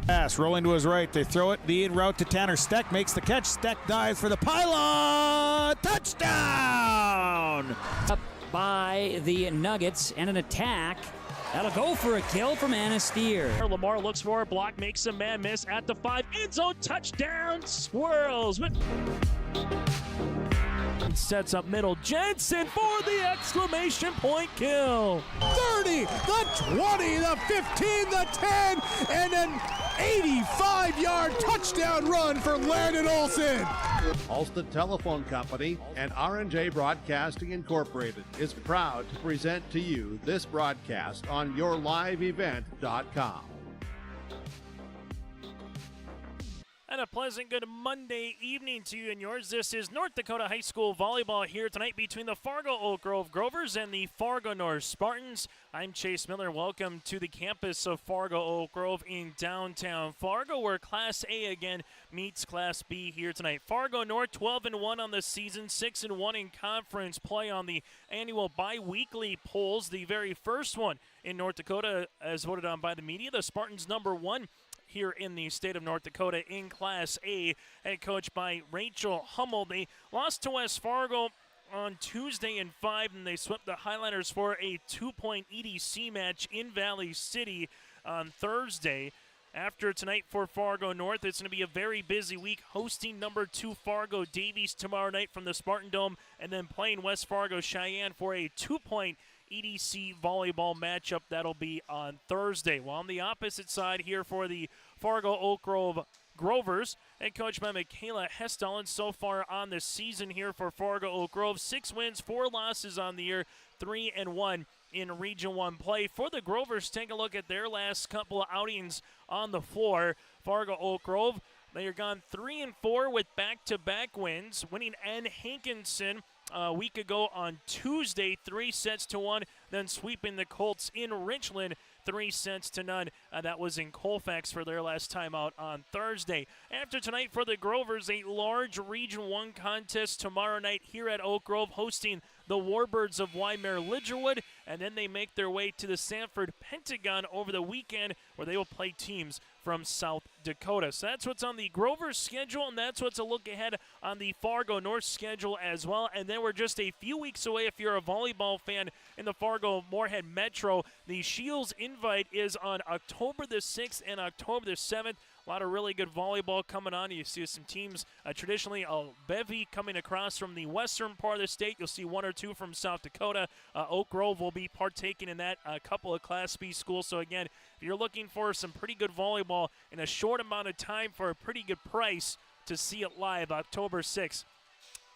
Pass rolling to his right. They throw it. The in route to Tanner Steck. Makes the catch. Steck dives for the pylon. Touchdown! Up by the Nuggets and an attack. That'll go for a kill from Anastier. Lamar looks for a block, makes a man miss at the 5. End zone touchdown. Swirls. Sets up middle. Jensen for the exclamation point kill. 30, the 20, the 15, the 10, and an 85-yard touchdown run for Landon Olsen. Ulster Telephone Company and R&J Broadcasting Incorporated is proud to present to you this broadcast on yourliveevent.com. And a pleasant good Monday evening to you and yours. This is North Dakota High School Volleyball here tonight between the Fargo Oak Grove Grovers and the Fargo North Spartans. I'm Chase Miller. Welcome to the campus of Fargo Oak Grove in downtown Fargo, where Class A again meets Class B here tonight. Fargo North 12-1 on the season, 6-1 in conference play on the annual bi-weekly polls. The very first one in North Dakota as voted on by the media. The Spartans #1 here in the state of North Dakota in Class A, head coached by Rachel Hummel. They lost to West Fargo on Tuesday in 5, and they swept the Highlanders for a 2-point EDC match in Valley City on Thursday. After tonight for Fargo North, it's going to be a very busy week, hosting #2 Fargo Davies tomorrow night from the Spartan Dome, and then playing West Fargo Cheyenne for a 2-point EDC volleyball matchup. That'll be on Thursday. While on the opposite side here for the Fargo Oak Grove Grovers, head coached by Michaela Hesston. So far on the season here for Fargo Oak Grove, 6 wins, 4 losses on the year, 3-1 in Region 1 play. For the Grovers, take a look at their last couple of outings on the floor. Fargo Oak Grove, they are gone 3-4 with back-to-back wins, winning Ann Hankinson a week ago on Tuesday, 3-1, then sweeping the Colts in Richland 3-0. That was in Colfax for their last time out on Thursday. After tonight for the Grovers, a large Region 1 contest tomorrow night here at Oak Grove, hosting the Warbirds of Wymer-Lidgerwood, and then they make their way to the Sanford Pentagon over the weekend, where they will play teams from South Dakota. So that's what's on the Grovers schedule, and that's what's a look ahead on the Fargo North schedule as well. And then we're just a few weeks away, if you're a volleyball fan in the Fargo-Moorhead Metro. The Shields invite is on October the 6th and October the 7th. A lot of really good volleyball coming on. You see some teams, traditionally a bevy coming across from the western part of the state. You'll see 1 or 2 from South Dakota. Oak Grove will be partaking in that, a couple of Class B schools. So again, if you're looking for some pretty good volleyball in a short amount of time for a pretty good price, to see it live October 6th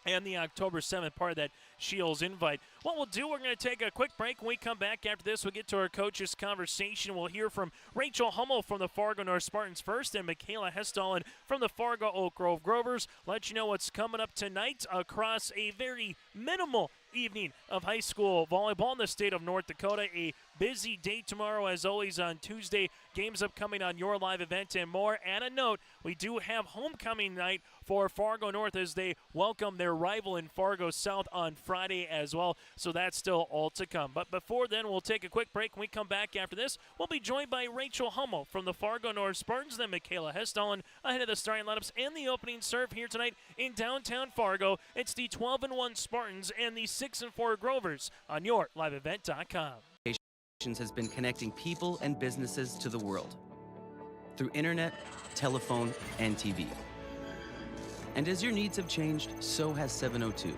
and the October 7th part of that Shields invite. What we'll do, we're going to take a quick break. When we come back after this, we'll get to our coaches' conversation. We'll hear from Rachel Hummel from the Fargo North Spartans first, and Michaela Hesston from the Fargo Oak Grove Grovers. Let you know what's coming up tonight across a very minimal evening of high school volleyball in the state of North Dakota. A busy day tomorrow, as always, on Tuesday. Games upcoming on your live event and more. And a note, we do have homecoming night for Fargo North as they welcome their rival in Fargo South on Friday as well. So that's still all to come. But before then, we'll take a quick break. When we come back after this, we'll be joined by Rachel Hummel from the Fargo North Spartans, then Michaela Hesston ahead of the starting lineups and the opening serve here tonight in downtown Fargo. It's the 12-1 Spartans and the 6-4 Grovers on your liveevent.com. Has been connecting people and businesses to the world through internet, telephone, and TV. And as your needs have changed, so has 702.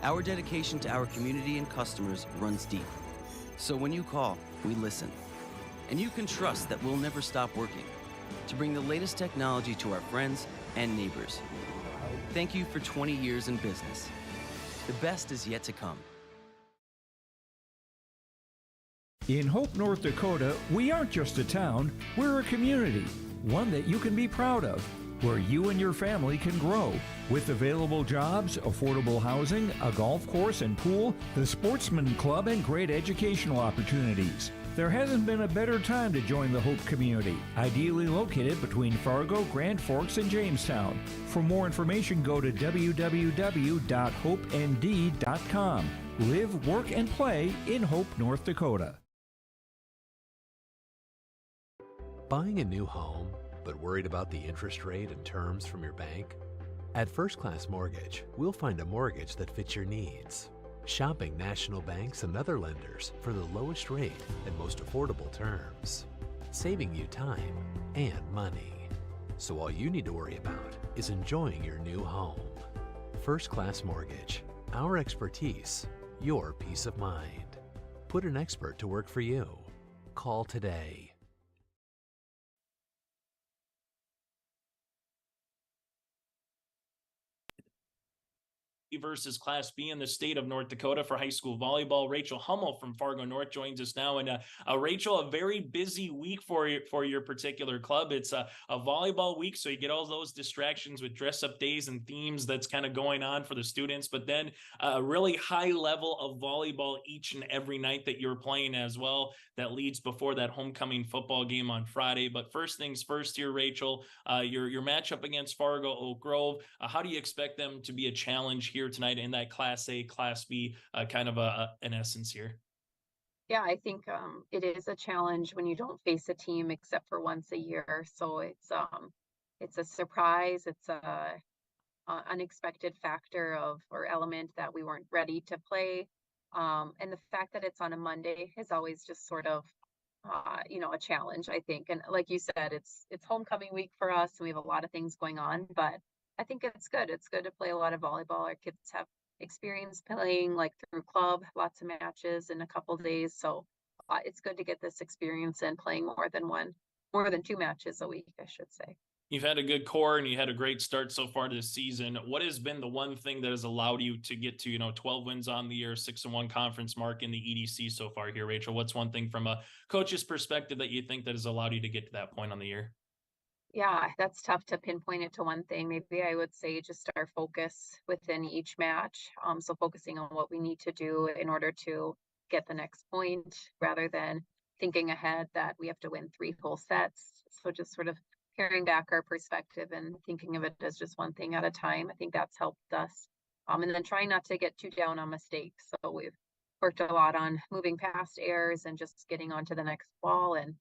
Our dedication to our community and customers runs deep. So when you call, we listen. And you can trust that we'll never stop working to bring the latest technology to our friends and neighbors. Thank you for 20 years in business. The best is yet to come. In Hope, North Dakota, we aren't just a town, we're a community, one that you can be proud of, where you and your family can grow. With available jobs, affordable housing, a golf course and pool, the Sportsman Club, and great educational opportunities. There hasn't been a better time to join the Hope community, ideally located between Fargo, Grand Forks, and Jamestown. For more information, go to www.hopend.com. Live, work, and play in Hope, North Dakota. Buying a new home, but worried about the interest rate and terms from your bank? At First Class Mortgage, we'll find a mortgage that fits your needs. Shopping national banks and other lenders for the lowest rate and most affordable terms, saving you time and money. So all you need to worry about is enjoying your new home. First Class Mortgage, our expertise, your peace of mind. Put an expert to work for you. Call today. Versus Class B in the state of North Dakota for high school volleyball. Rachel Hummel from Fargo North joins us now. And Rachel, a very busy week for your particular club. It's a volleyball week, so you get all those distractions with dress-up days and themes that's kind of going on for the students. But then a really high level of volleyball each and every night that you're playing as well. That leads before that homecoming football game on Friday. But first things first here, Rachel, your matchup against Fargo Oak Grove. How do you expect them to be a challenge here tonight in that Class A, Class B kind of an essence here? Yeah, I think it is a challenge when you don't face a team except for once a year. So it's a surprise. It's a unexpected factor or element that we weren't ready to play. And the fact that it's on a Monday is always just sort of a challenge, I think. And like you said, it's homecoming week for us, and we have a lot of things going on, but I think it's good. It's good to play a lot of volleyball. Our kids have experience playing like through club, lots of matches in a couple of days. So it's good to get this experience and playing more than 2 matches a week, I should say. You've had a good core and you had a great start so far this season. What has been the one thing that has allowed you to get to, 12 wins on the year, 6-1 conference mark in the EDC so far here, Rachel? What's one thing from a coach's perspective that you think that has allowed you to get to that point on the year? Yeah, that's tough to pinpoint it to one thing. Maybe I would say just our focus within each match. So focusing on what we need to do in order to get the next point rather than thinking ahead that we have to win 3 whole sets. So just sort of paring back our perspective and thinking of it as just one thing at a time. I think that's helped us. And then trying not to get too down on mistakes. So we've worked a lot on moving past errors and just getting on to the next ball and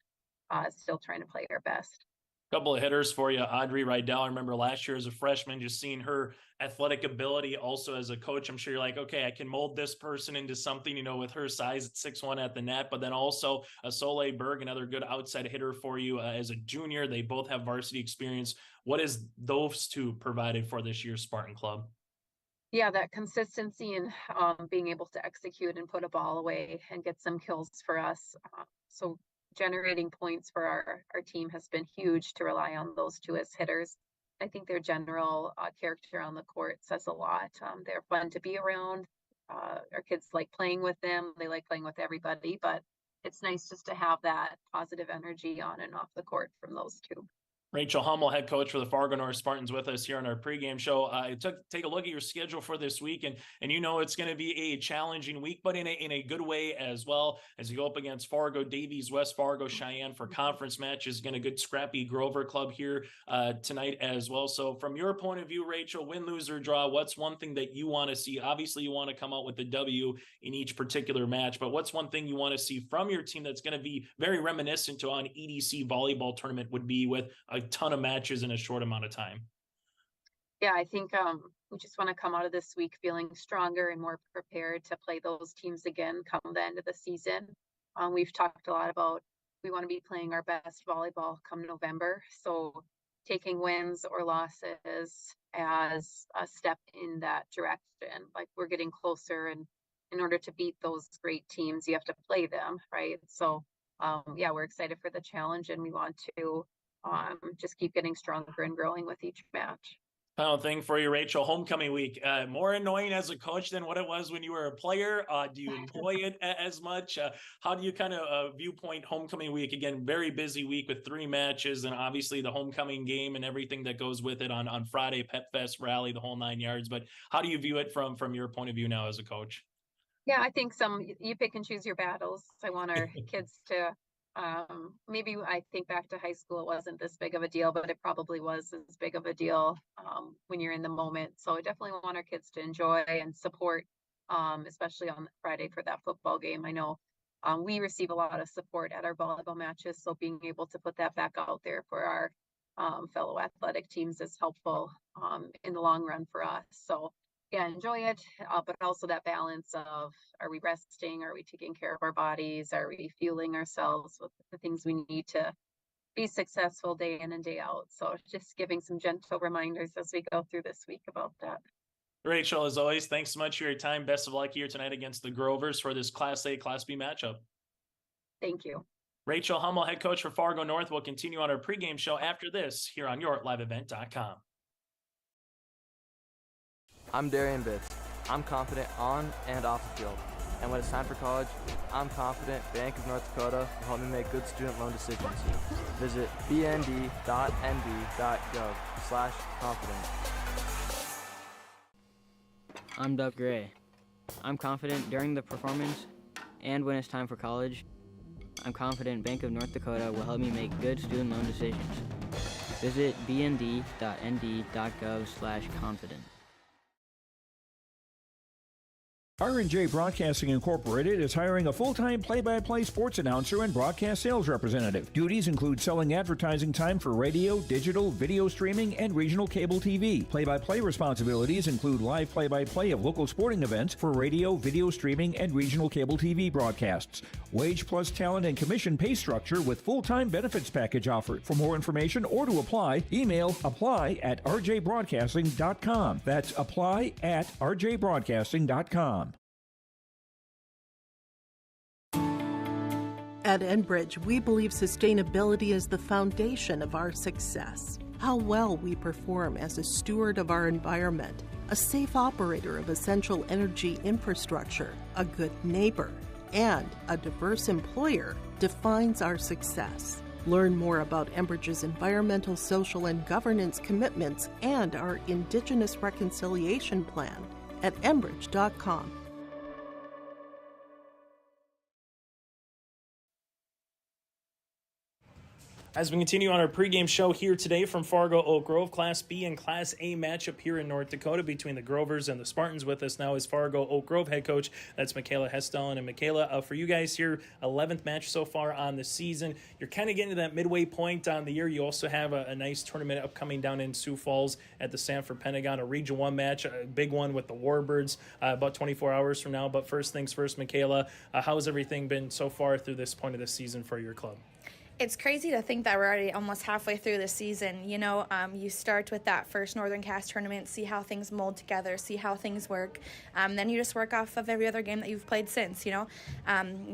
still trying to play our best. Couple of hitters for you. Audrey Rydell, I remember last year as a freshman, just seeing her athletic ability. Also as a coach, I'm sure you're like, okay, I can mold this person into something, with her size at 6'1" at the net. But then also Soleil Berg, another good outside hitter for you as a junior. They both have varsity experience. What is those two provided for this year's Spartan Club? Yeah, that consistency and being able to execute and put a ball away and get some kills for us. So generating points for our team has been huge to rely on those two as hitters. I think their general character on the court says a lot. They're fun to be around. Our kids like playing with them. They like playing with everybody, but it's nice just to have that positive energy on and off the court from those two. Rachel Hummel, head coach for the Fargo North Spartans, with us here on our pregame show. Take a look at your schedule for this week, and it's going to be a challenging week, but in a good way as well, as you go up against Fargo, Davies, West Fargo, Cheyenne for conference matches. Again, a good scrappy Grover club here tonight as well. So from your point of view, Rachel, win, lose, or draw, what's one thing that you want to see? Obviously, you want to come out with the W in each particular match, but what's one thing you want to see from your team that's going to be very reminiscent to an EDC volleyball tournament would be with a ton of matches in a short amount of time? Yeah, I think we just want to come out of this week feeling stronger and more prepared to play those teams again come the end of the season. We've talked a lot about we want to be playing our best volleyball come November. So taking wins or losses as a step in that direction, like we're getting closer, and in order to beat those great teams, you have to play them, right? So yeah, we're excited for the challenge, and we want to just keep getting stronger and growing with each match. Final thing for you, Rachel, homecoming week, more annoying as a coach than what it was when you were a player. Do you enjoy it as much? How do you kind of viewpoint homecoming week? Again, very busy week with 3 matches and obviously the homecoming game and everything that goes with it on Friday, Pep Fest rally, the whole 9 yards. But how do you view it from your point of view now as a coach? Yeah, I think you pick and choose your battles. I want our kids to maybe I think back to high school, it wasn't this big of a deal, but it probably was as big of a deal when you're in the moment. So I definitely want our kids to enjoy and support, especially on Friday for that football game. I know we receive a lot of support at our volleyball matches, so being able to put that back out there for our fellow athletic teams is helpful in the long run for us. So yeah, enjoy it, but also that balance of, are we resting? Are we taking care of our bodies? Are we fueling ourselves with the things we need to be successful day in and day out? So just giving some gentle reminders as we go through this week about that. Rachel, as always, thanks so much for your time. Best of luck here tonight against the Grovers for this Class A, Class B matchup. Thank you. Rachel Hummel, head coach for Fargo North, will continue on our pregame show after this here on YourLiveEvent.com. I'm Darian Bitts. I'm confident on and off the field. And when it's time for college, I'm confident Bank of North Dakota will help me make good student loan decisions. Visit bnd.nb.gov/confident. I'm Doug Gray. I'm confident during the performance and when it's time for college. I'm confident Bank of North Dakota will help me make good student loan decisions. Visit bnd.nd.gov/confident. R&J Broadcasting Incorporated is hiring a full-time play-by-play sports announcer and broadcast sales representative. Duties include selling advertising time for radio, digital, video streaming, and regional cable TV. Play-by-play responsibilities include live play-by-play of local sporting events for radio, video streaming, and regional cable TV broadcasts. Wage plus talent and commission pay structure with full-time benefits package offered. For more information or to apply, email apply@rjbroadcasting.com. That's apply@rjbroadcasting.com. At Enbridge, we believe sustainability is the foundation of our success. How well we perform as a steward of our environment, a safe operator of essential energy infrastructure, a good neighbor, and a diverse employer defines our success. Learn more about Enbridge's environmental, social, and governance commitments and our Indigenous Reconciliation Plan at enbridge.com. As we continue on our pregame show here today from Fargo Oak Grove, Class B and Class A matchup here in North Dakota between the Grovers and the Spartans. With us now is Fargo Oak Grove head coach. That's Michaela Hesston. And Michaela, for you guys here, 11th match so far on the season. You're kind of getting to that midway point on the year. You also have a nice tournament upcoming down in Sioux Falls at the Sanford Pentagon, a Region 1 match, a big one with the Warbirds about 24 hours from now. But first things first, Michaela, how has everything been so far through this point of the season for your club? It's crazy to think that we're already almost halfway through the season. You know, you start with that first Northern Cast tournament, see how things mold together, see how things work. Then you just work off of every other game that you've played since, you know.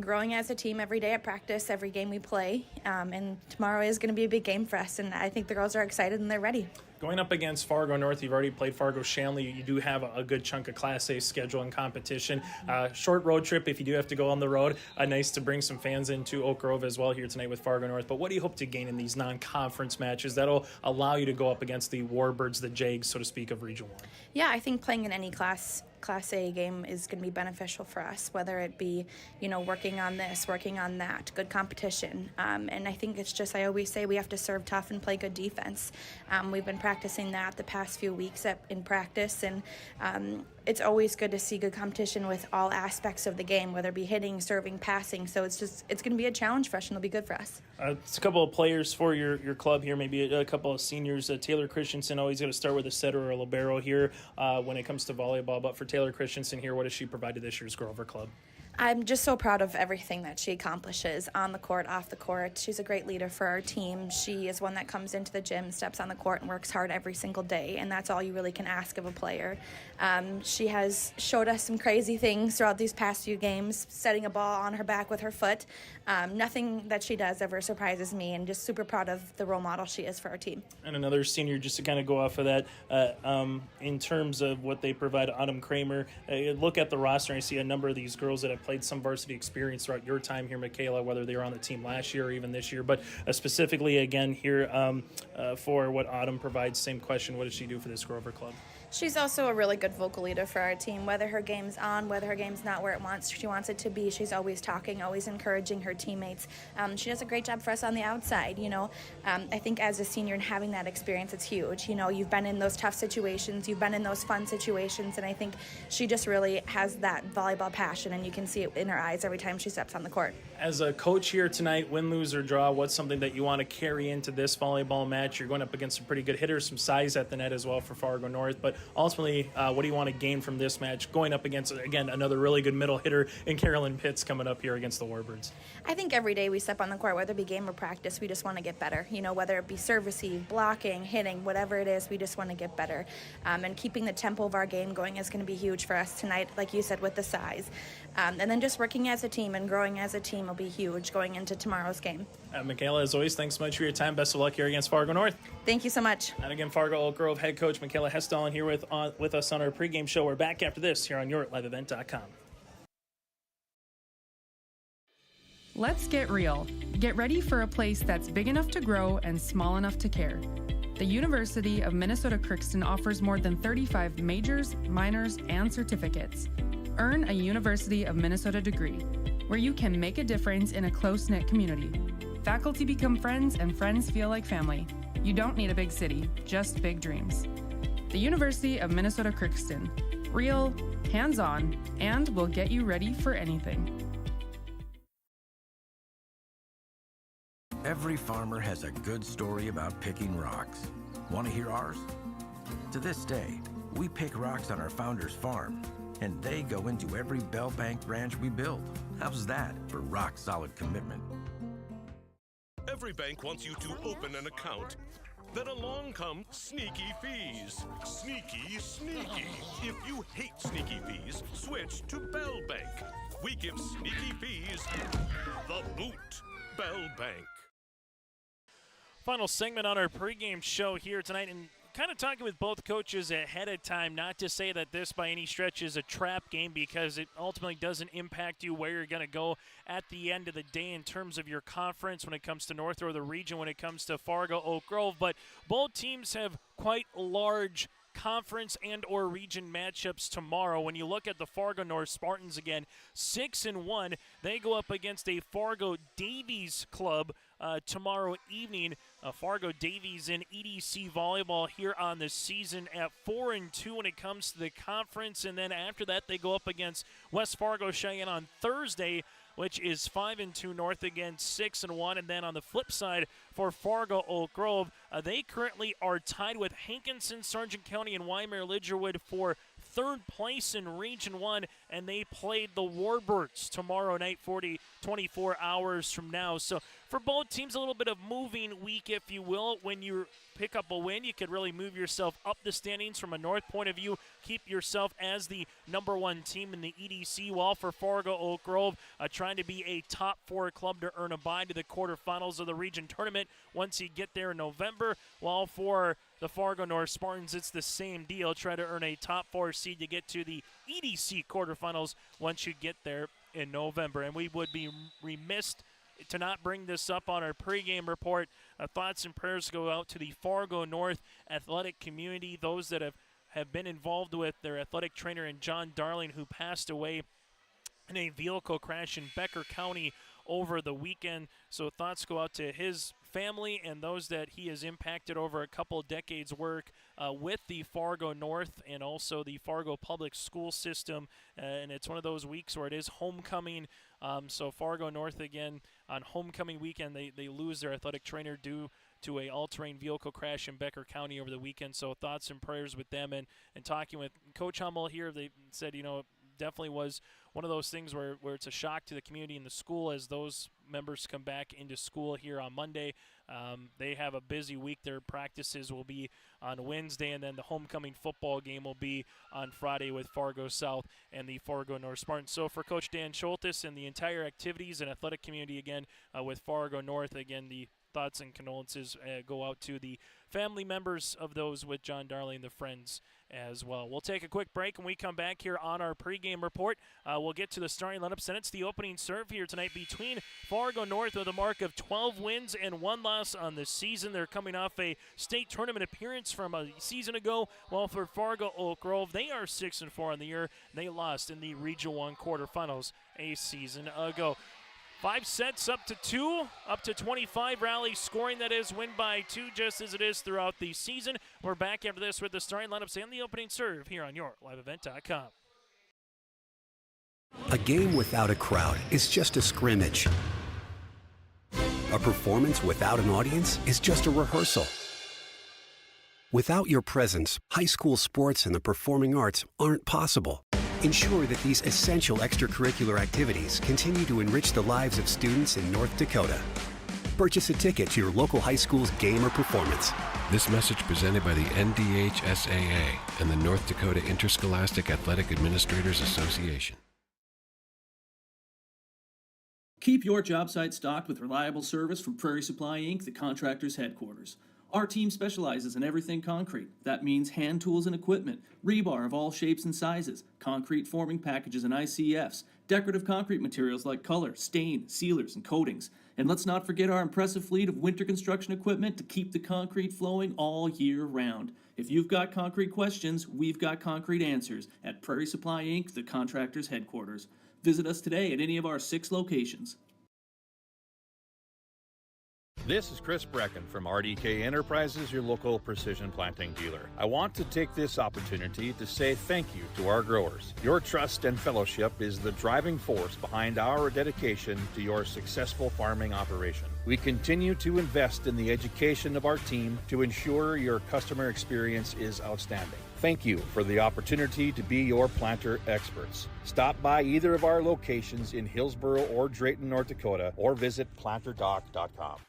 Growing as a team every day at practice, every game we play. And tomorrow is going to be a big game for us, and I think the girls are excited and they're ready. Going up against Fargo North, you've already played Fargo Shanley. You do have a good chunk of Class A schedule and competition. Short road trip if you do have to go on the road. Nice to bring some fans into Oak Grove as well here tonight with Fargo North. But what do you hope to gain in these non-conference matches that'll allow you to go up against the Warbirds, the Jags, so to speak, of Region 1? Yeah, I think playing in any Class A game is going to be beneficial for us, whether it be, you know, working on this, working on that, good competition. And I think it's just, I always say we have to serve tough and play good defense. We've been practicing that the past few weeks in practice, and it's always good to see good competition with all aspects of the game, whether it be hitting, serving, passing. So it's going to be a challenge for us, and it'll be good for us. It's a couple of players for your club here, maybe a couple of seniors. Taylor Christensen, always going to start with a setter or a libero here when it comes to volleyball. But for Taylor Christensen here, what does she provide to this year's Grover Club? I'm just so proud of everything that she accomplishes on the court, off the court. She's a great leader for our team. She is one that comes into the gym, steps on the court, and works hard every single day, and that's all you really can ask of a player. She has showed us some crazy things throughout these past few games, setting a ball on her back with her foot. Nothing that she does ever surprises me, and just super proud of the role model she is for our team. And another senior, just to kind of go off of that, in terms of what they provide, Autumn Kramer, look at the roster and I see a number of these girls that have played some varsity experience throughout your time here, Michaela, whether they were on the team last year or even this year. But specifically, again, here for what Autumn provides, same question, what does she do for this Grover Club? She's also a really good vocal leader for our team, whether her game's on, whether her game's not where she wants it to be. She's always talking, always encouraging her teammates. She does a great job for us on the outside, you know. I think as a senior and having that experience, it's huge. You know, you've been in those tough situations, you've been in those fun situations, and I think she just really has that volleyball passion, and you can see it in her eyes every time she steps on the court. As a coach here tonight, win, lose, or draw, what's something that you want to carry into this volleyball match? You're going up against some pretty good hitters, some size at the net as well for Fargo North, but ultimately, what do you want to gain from this match going up against, again, another really good middle hitter in Carolyn Pitts coming up here against the Warbirds? I think every day we step on the court, whether it be game or practice, we just want to get better. You know, whether it be serve, receive, blocking, hitting, whatever it is, we just want to get better. And keeping the tempo of our game going is going to be huge for us tonight, like you said, with the size. And then just working as a team and growing as a team will be huge going into tomorrow's game. Michaela, as always, thanks so much for your time. Best of luck here against Fargo North. Thank you so much. And again, Fargo Oak Grove head coach Michaela Hesston here with us on our pregame show. We're back after this here on YourLiveEvent.com. Let's get real. Get ready for a place that's big enough to grow and small enough to care. The University of Minnesota Crookston offers more than 35 majors, minors, and certificates. Earn a University of Minnesota degree, where you can make a difference in a close-knit community. Faculty become friends and friends feel like family. You don't need a big city, just big dreams. The University of Minnesota Crookston. Real, hands-on, and will get you ready for anything. Every farmer has a good story about picking rocks. Want to hear ours? To this day, we pick rocks on our founder's farm, and they go into every Bell Bank branch we build. How's that for rock-solid commitment? Every bank wants you to open an account. Then along come sneaky fees. Sneaky, sneaky. If you hate sneaky fees, switch to Bell Bank. We give sneaky fees the boot. Bell Bank. Final segment on our pregame show here tonight, and kind of talking with both coaches ahead of time, not to say that this by any stretch is a trap game, because it ultimately doesn't impact you where you're going to go at the end of the day in terms of your conference when it comes to North or the region when it comes to Fargo, Oak Grove. But both teams have quite large conference and or region matchups tomorrow. When you look at the Fargo North Spartans again, 6-1, they go up against a Fargo Davies club tomorrow evening. Fargo Davies in EDC volleyball here on the season at 4-2 when it comes to the conference, and then after that they go up against West Fargo Cheyenne on Thursday, which is 5-2 North again, 6-1. And then on the flip side for Fargo Oak Grove, they currently are tied with Hankinson, Sargent County, and Weimar Lidgerwood for third place in Region 1, and they played the Warbirds tomorrow night, 24 hours from now. So for both teams, a little bit of moving week, if you will. When you pick up a win, you could really move yourself up the standings from a North point of view, keep yourself as the number one team in the EDC, while for Fargo Oak Grove, trying to be a top 4 club to earn a bye to the quarterfinals of the region tournament once you get there in November, while for the Fargo North Spartans, it's the same deal. Try to earn a top 4 seed to get to the EDC quarterfinals once you get there in November. And we would be remiss to not bring this up on our pregame report. Thoughts and prayers go out to the Fargo North athletic community, those that have been involved with their athletic trainer and John Darling, who passed away in a vehicle crash in Becker County over the weekend. So thoughts go out to his family and those that he has impacted over a couple of decades' work with the Fargo North and also the Fargo public school system. And it's one of those weeks where it is homecoming. So Fargo North, again, on homecoming weekend, they lose their athletic trainer due to a all-terrain vehicle crash in Becker County over the weekend. So thoughts and prayers with them. And talking with Coach Hummel here, they said, definitely was one of those things where it's a shock to the community and the school as those members come back into school here on Monday. They have a busy week. Their practices will be on Wednesday, and then the homecoming football game will be on Friday with Fargo South and the Fargo North Spartans. So for Coach Dan Schultes and the entire activities and athletic community, again, with Fargo North, again, the thoughts and condolences go out to the family members of those with John Darling, the friends as well. We'll take a quick break. When we come back here on our pregame report, we'll get to the starting lineups, and it's the opening serve here tonight between Fargo North with a mark of 12 wins and 1 loss on the season. They're coming off a state tournament appearance from a season ago, while for Fargo Oak Grove, they are 6-4 on the year. They lost in the Region 1 quarterfinals a season ago. 5 sets up to 2, up to 25 rally scoring, that is, win by 2, just as it is throughout the season. We're back after this with the starting lineups and the opening serve here on YourLiveEvent.com. A game without a crowd is just a scrimmage. A performance without an audience is just a rehearsal. Without your presence, high school sports and the performing arts aren't possible. Ensure that these essential extracurricular activities continue to enrich the lives of students in North Dakota. Purchase a ticket to your local high school's game or performance. This message presented by the NDHSAA and the North Dakota Interscholastic Athletic Administrators Association. Keep your job site stocked with reliable service from Prairie Supply Inc., the contractor's headquarters. Our team specializes in everything concrete. That means hand tools and equipment, rebar of all shapes and sizes, concrete forming packages and ICFs, decorative concrete materials like color, stain, sealers, and coatings. And let's not forget our impressive fleet of winter construction equipment to keep the concrete flowing all year round. If you've got concrete questions, we've got concrete answers at Prairie Supply Inc., the contractor's headquarters. Visit us today at any of our 6 locations. This is Chris Brecken from RDK Enterprises, your local precision planting dealer. I want to take this opportunity to say thank you to our growers. Your trust and fellowship is the driving force behind our dedication to your successful farming operation. We continue to invest in the education of our team to ensure your customer experience is outstanding. Thank you for the opportunity to be your planter experts. Stop by either of our locations in Hillsboro or Drayton, North Dakota, or visit planterdoc.com.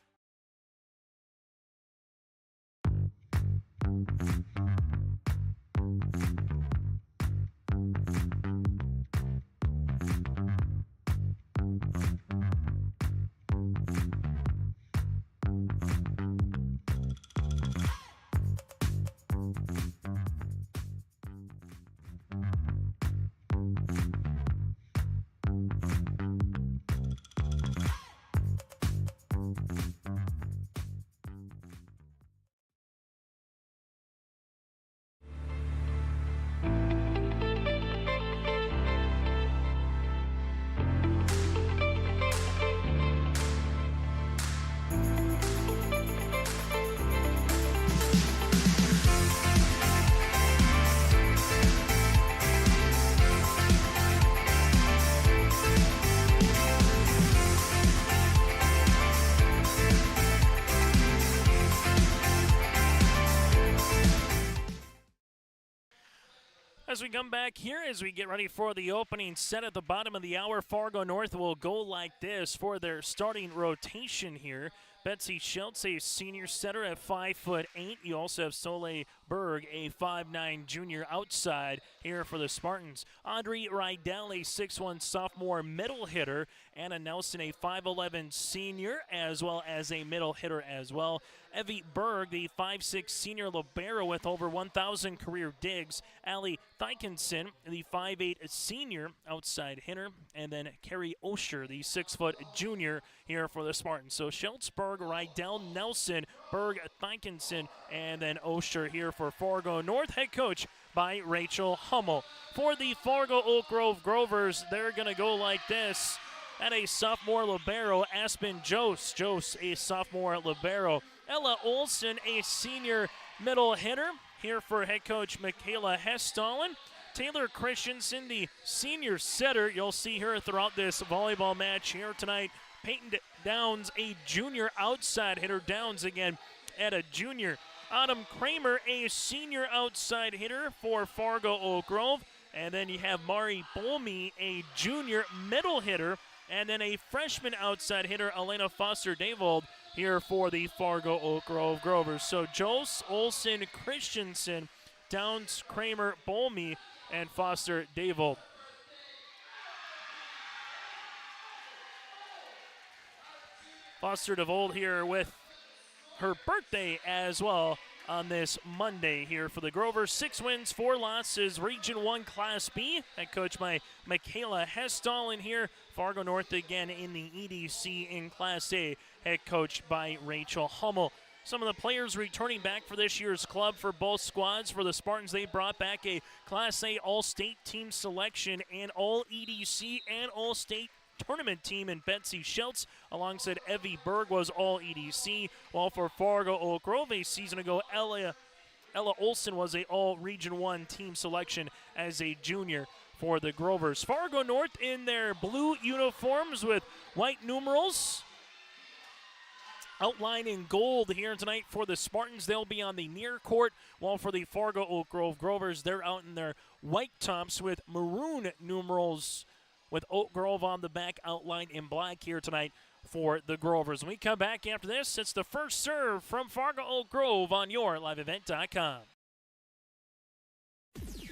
As we come back here, as we get ready for the opening set at the bottom of the hour, Fargo North will go like this for their starting rotation here. Betsy Schultz, a senior setter at 5'8". You also have Soleil Berg, a 5'9" junior outside here for the Spartans. Audrey Rydell, a 6'1" sophomore middle hitter. Anna Nelson, a 5'11" senior, as well as a middle hitter as well. Evie Berg, the 5'6" senior libero with over 1,000 career digs. Allie Thykinson, the 5'8" senior outside hitter. And then Carrie Osher, the 6-foot junior here for the Spartans. So Schultz, Berg, Rydell, Nelson, Berg, Thykinson, and then Osher here for Fargo North. Head coach by Rachel Hummel. For the Fargo Oak Grove Grovers, they're going to go like this. At a sophomore libero, Aspen Jose, a sophomore libero. Ella Olson, a senior middle hitter, here for head coach Michaela Hesston. Taylor Christensen, the senior setter. You'll see her throughout this volleyball match here tonight. Peyton Downs, a junior outside hitter. Downs again at a junior. Autumn Kramer, a senior outside hitter for Fargo Oak Grove. And then you have Mari Bolme, a junior middle hitter. And then a freshman outside hitter, Elena Foster-Davold, here for the Fargo Oak Grove Grovers. So Jose, Olson, Christensen, Downs, Kramer, Bolme, and Foster-Davold. Foster-Davold here with her birthday as well on this Monday here for the Grovers. 6 wins, 4 losses, Region 1 Class B. Head coach by Michaela Hesston here. Fargo North again in the EDC in Class A. Head coach by Rachel Hummel. Some of the players returning back for this year's club for both squads. For the Spartans, they brought back a Class A All-State team selection and All-EDC and All-State tournament team in Betsy Schultz, alongside Evie Berg was All-EDC, while for Fargo Oak Grove a season ago, Ella Olson was a all-Region 1 team selection as a junior for the Grovers. Fargo North in their blue uniforms with white numerals outlined in gold here tonight for the Spartans. They'll be on the near court, while for the Fargo Oak Grove Grovers, they're out in their white tops with maroon numerals with Oak Grove on the back outlined in black here tonight for the Grovers. When we come back after this, it's the first serve from Fargo Oak Grove on YourLiveEvent.com.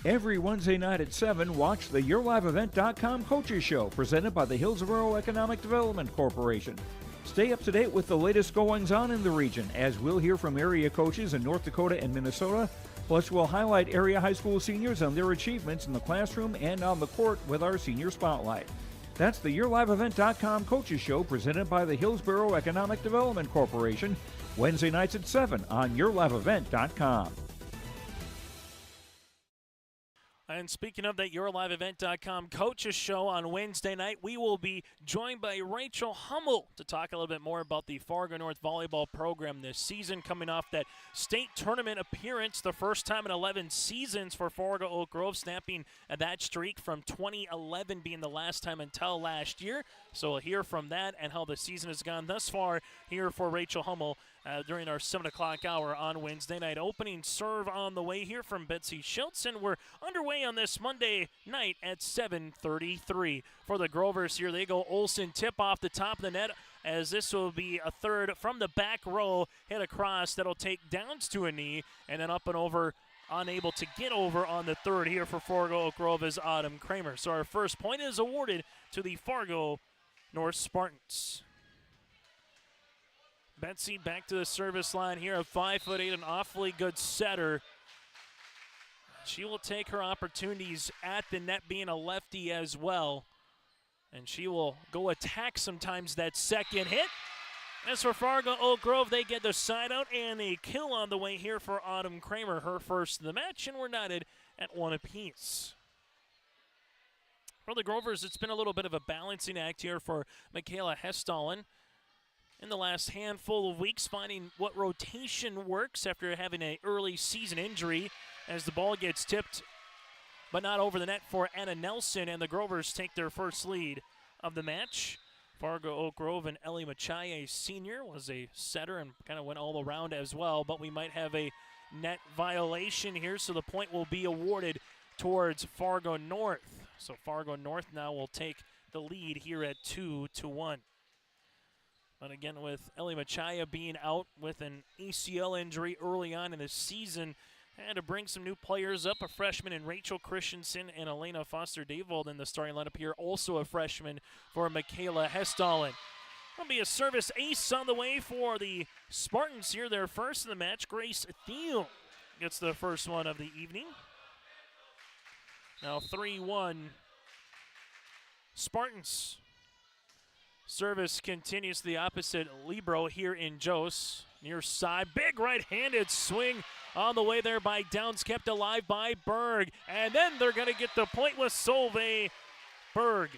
Every Wednesday night at 7, watch the YourLiveEvent.com Coaches Show presented by the Hillsborough Economic Development Corporation. Stay up to date with the latest goings-on in the region, as we'll hear from area coaches in North Dakota and Minnesota. Plus, we'll highlight area high school seniors and their achievements in the classroom and on the court with our Senior Spotlight. That's the YourLiveEvent.com Coaches Show presented by the Hillsborough Economic Development Corporation, Wednesday nights at 7 on YourLiveEvent.com. And speaking of that YourLiveEvent.com Coaches Show on Wednesday night, we will be joined by Rachel Hummel to talk a little bit more about the Fargo North volleyball program this season, coming off that state tournament appearance, the first time in 11 seasons for Fargo Oak Grove, snapping that streak from 2011 being the last time until last year. So we'll hear from that and how the season has gone thus far here for Rachel Hummel during our 7 o'clock hour on Wednesday night. Opening serve on the way here from Betsy Schultz, and we're underway on this Monday night at 7:33. For the Grovers here, they go Olsen, tip off the top of the net, as this will be a third from the back row, hit across, that'll take Downs to a knee, and then up and over, unable to get over on the third here for Fargo Oak Grove is Autumn Kramer. So our first point is awarded to the Fargo North Spartans. Betsy back to the service line here, a 5'8", an awfully good setter. She will take her opportunities at the net, being a lefty as well. And she will go attack sometimes that second hit. As for Fargo Oak Grove, they get the side out and a kill on the way here for Autumn Kramer, her first of the match, and we're knotted at 1 apiece. For the Grovers, it's been a little bit of a balancing act here for Michaela Hesston in the last handful of weeks, finding what rotation works after having an early season injury, as the ball gets tipped but not over the net for Anna Nelson, and the Grovers take their first lead of the match. Fargo Oak Grove and Ellie Machaye Sr. was a setter and kind of went all around as well, but we might have a net violation here, so the point will be awarded towards Fargo North. So Fargo North now will take the lead here at 2-1. But again, with Ellie Machaia being out with an ACL injury early on in the season, had to bring some new players up, a freshman in Rachel Christensen and Elena Foster-Davold in the starting lineup here, also a freshman for Michaela Hesston. There'll be a service ace on the way for the Spartans here, their first in the match. Grace Thiel gets the first one of the evening. Now 3-1 Spartans. Service continues to the opposite libero here in Jose. Near side, big right-handed swing on the way there by Downs, kept alive by Berg. And then they're going to get the point with Solveig Berg.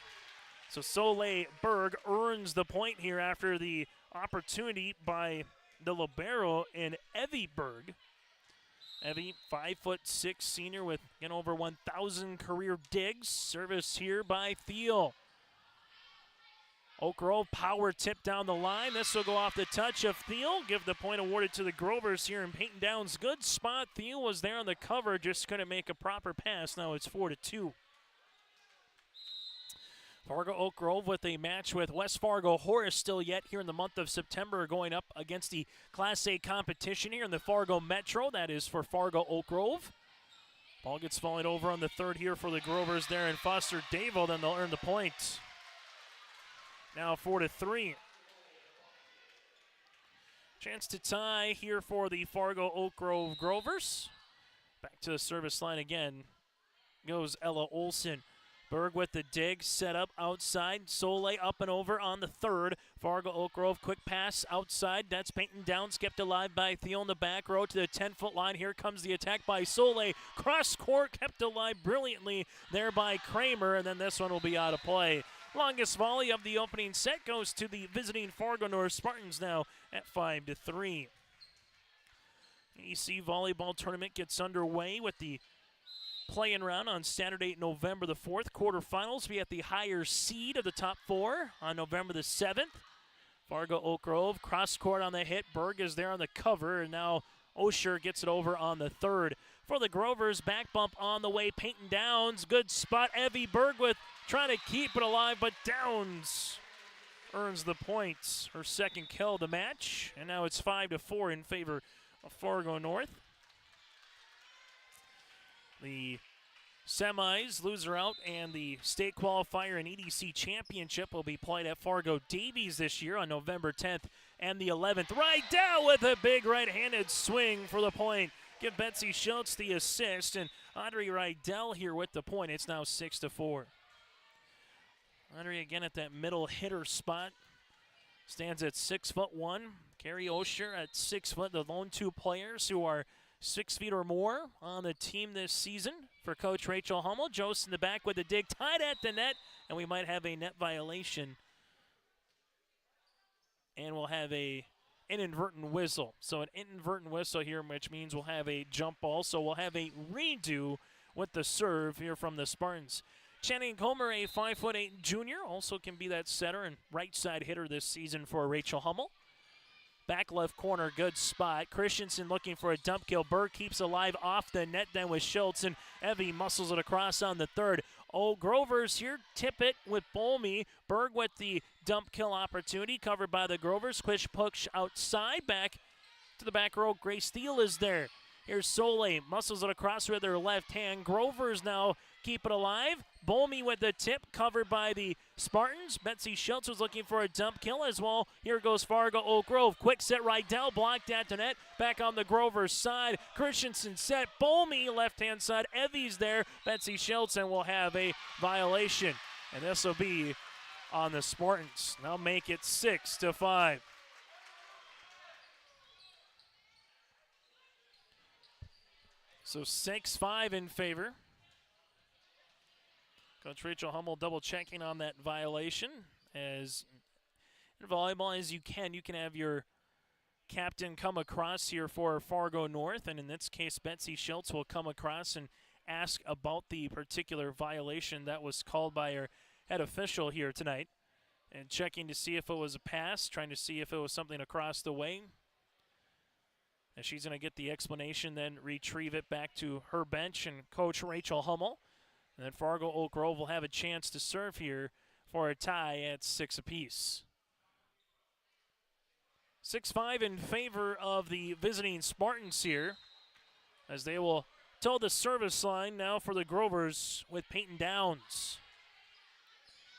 So Soleil Berg earns the point here after the opportunity by the libero in Evie Berg. Evie, 5'6" senior with over 1,000 career digs. Service here by Thiel. Oak Grove power tip down the line. This will go off the touch of Thiel. Give the point awarded to the Grovers here in Peyton Downs. Good spot. Thiel was there on the cover, just couldn't make a proper pass. Now it's 4-2. Fargo Oak Grove with a match with West Fargo Horace still yet here in the month of September, going up against the Class A competition here in the Fargo Metro. That is for Fargo Oak Grove. Ball gets falling over on the third here for the Grovers there, and Foster-Davold, and they'll earn the point. Now 4-3. Chance to tie here for the Fargo Oak Grove Grovers. Back to the service line again goes Ella Olson. Berg with the dig, set up outside. Soleil up and over on the third. Fargo Oak Grove, quick pass outside. That's Peyton Downs, kept alive by Thiel in the back row to the 10-foot line. Here comes the attack by Soleil. Cross court, kept alive brilliantly there by Kramer, and then this one will be out of play. Longest volley of the opening set goes to the visiting Fargo North Spartans now at 5-3. EC Volleyball Tournament gets underway with the play-in round on Saturday, November the 4th. Quarterfinals be at the higher seed of the top 4 on November the 7th. Fargo Oak Grove, cross court on the hit. Berg is there on the cover, and now Osher gets it over on the 3rd. For the Grovers, back bump on the way. Peyton Downs, good spot. Evie Berg with trying to keep it alive, but Downs earns the points. Her second kill of the match, and now it's 5-4 in favor of Fargo North. The semis, loser out, and the state qualifier and EDC championship will be played at Fargo Davies this year on November 10th and the 11th. Rydell with a big right-handed swing for the point. Give Betsy Schultz the assist, and Audrey Rydell here with the point. It's now 6-4. Audrey again at that middle hitter spot. Stands at 6'1". Carrie Osher at 6 foot. The lone 2 players who are 6 feet or more on the team this season for Coach Rachel Hummel. Jost in the back with the dig, tied at the net, and we might have a net violation. And we'll have an inadvertent whistle. So an inadvertent whistle here, which means we'll have a jump ball. So we'll have a redo with the serve here from the Spartans. Channing Comer, a 5'8" junior, also can be that setter and right side hitter this season for Rachel Hummel. Back left corner, good spot. Christensen looking for a dump kill. Berg keeps alive off the net then with Schultz, and Evie muscles it across on the 3rd. Oh, Grovers here tip it with Bolmy. Berg with the dump kill opportunity, covered by the Grovers. Quish push outside, back to the back row. Grace Steele is there. Here's Soleil, muscles it across with her left hand. Grovers now keep it alive. Bolmy with the tip, covered by the Spartans. Betsy Schultz was looking for a dump kill as well. Here goes Fargo Oak Grove. Quick set Rydell, blocked at the net. Back on the Grovers side. Christensen set. Bolmy, left-hand side. Evie's there. Betsy Schultz, and will have a violation. And this will be on the Spartans. Now make it 6-5. So 6-5 in favor. Coach Rachel Hummel double checking on that violation. As in volleyball, as you can have your captain come across here for Fargo North, and in this case, Betsy Schultz will come across and ask about the particular violation that was called by our head official here tonight, and checking to see if it was a pass, trying to see if it was something across the way. And she's going to get the explanation, then retrieve it back to her bench and Coach Rachel Hummel. And then Fargo Oak Grove will have a chance to serve here for a tie at 6 apiece. 6-5 in favor of the visiting Spartans here, as they will toe the service line now for the Grovers with Peyton Downs.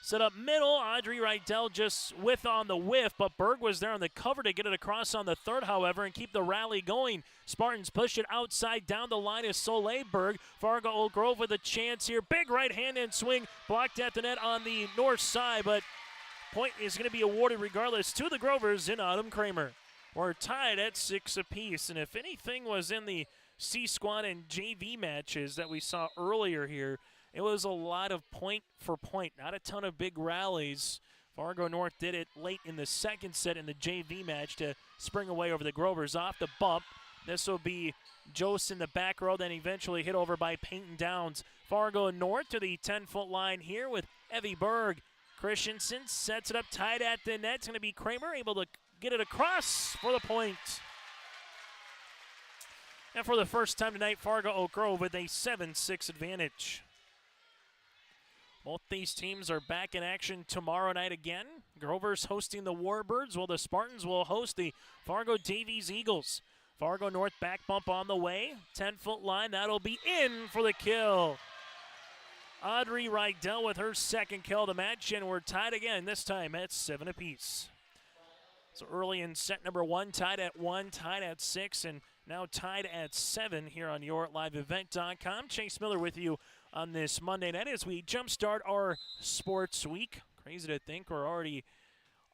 Set up middle, Audrey Rydell just with on the whiff, but Berg was there on the cover to get it across on the 3rd, however, and keep the rally going. Spartans push it outside down the line is Soleil Berg. Fargo Oak Grove with a chance here. Big right-handed swing, blocked at the net on the north side, but point is going to be awarded regardless to the Grovers in Autumn Kramer. We're tied at 6 apiece, and if anything was in the C squad and JV matches that we saw earlier here, it was a lot of point for point, not a ton of big rallies. Fargo North did it late in the second set in the JV match to spring away over the Grovers. Off the bump, this will be Jost in the back row, then eventually hit over by Peyton Downs. Fargo North to the 10-foot line here with Evie Berg. Christensen sets it up tight at the net. It's going to be Kramer able to get it across for the point. And for the first time tonight, Fargo Oak Grove with a 7-6 advantage. Both these teams are back in action tomorrow night again. Grover's hosting the Warbirds, while the Spartans will host the Fargo Davies Eagles. Fargo North back bump on the way. 10-foot line, that'll be in for the kill. Audrey Rydell with her second kill of the match, and we're tied again, this time at 7 apiece. So early in set number 1, tied at 1, tied at 6, and now tied at 7 here on YourLiveEvent.com. Chase Miller with you on this Monday night as we jumpstart our sports week. Crazy to think we're already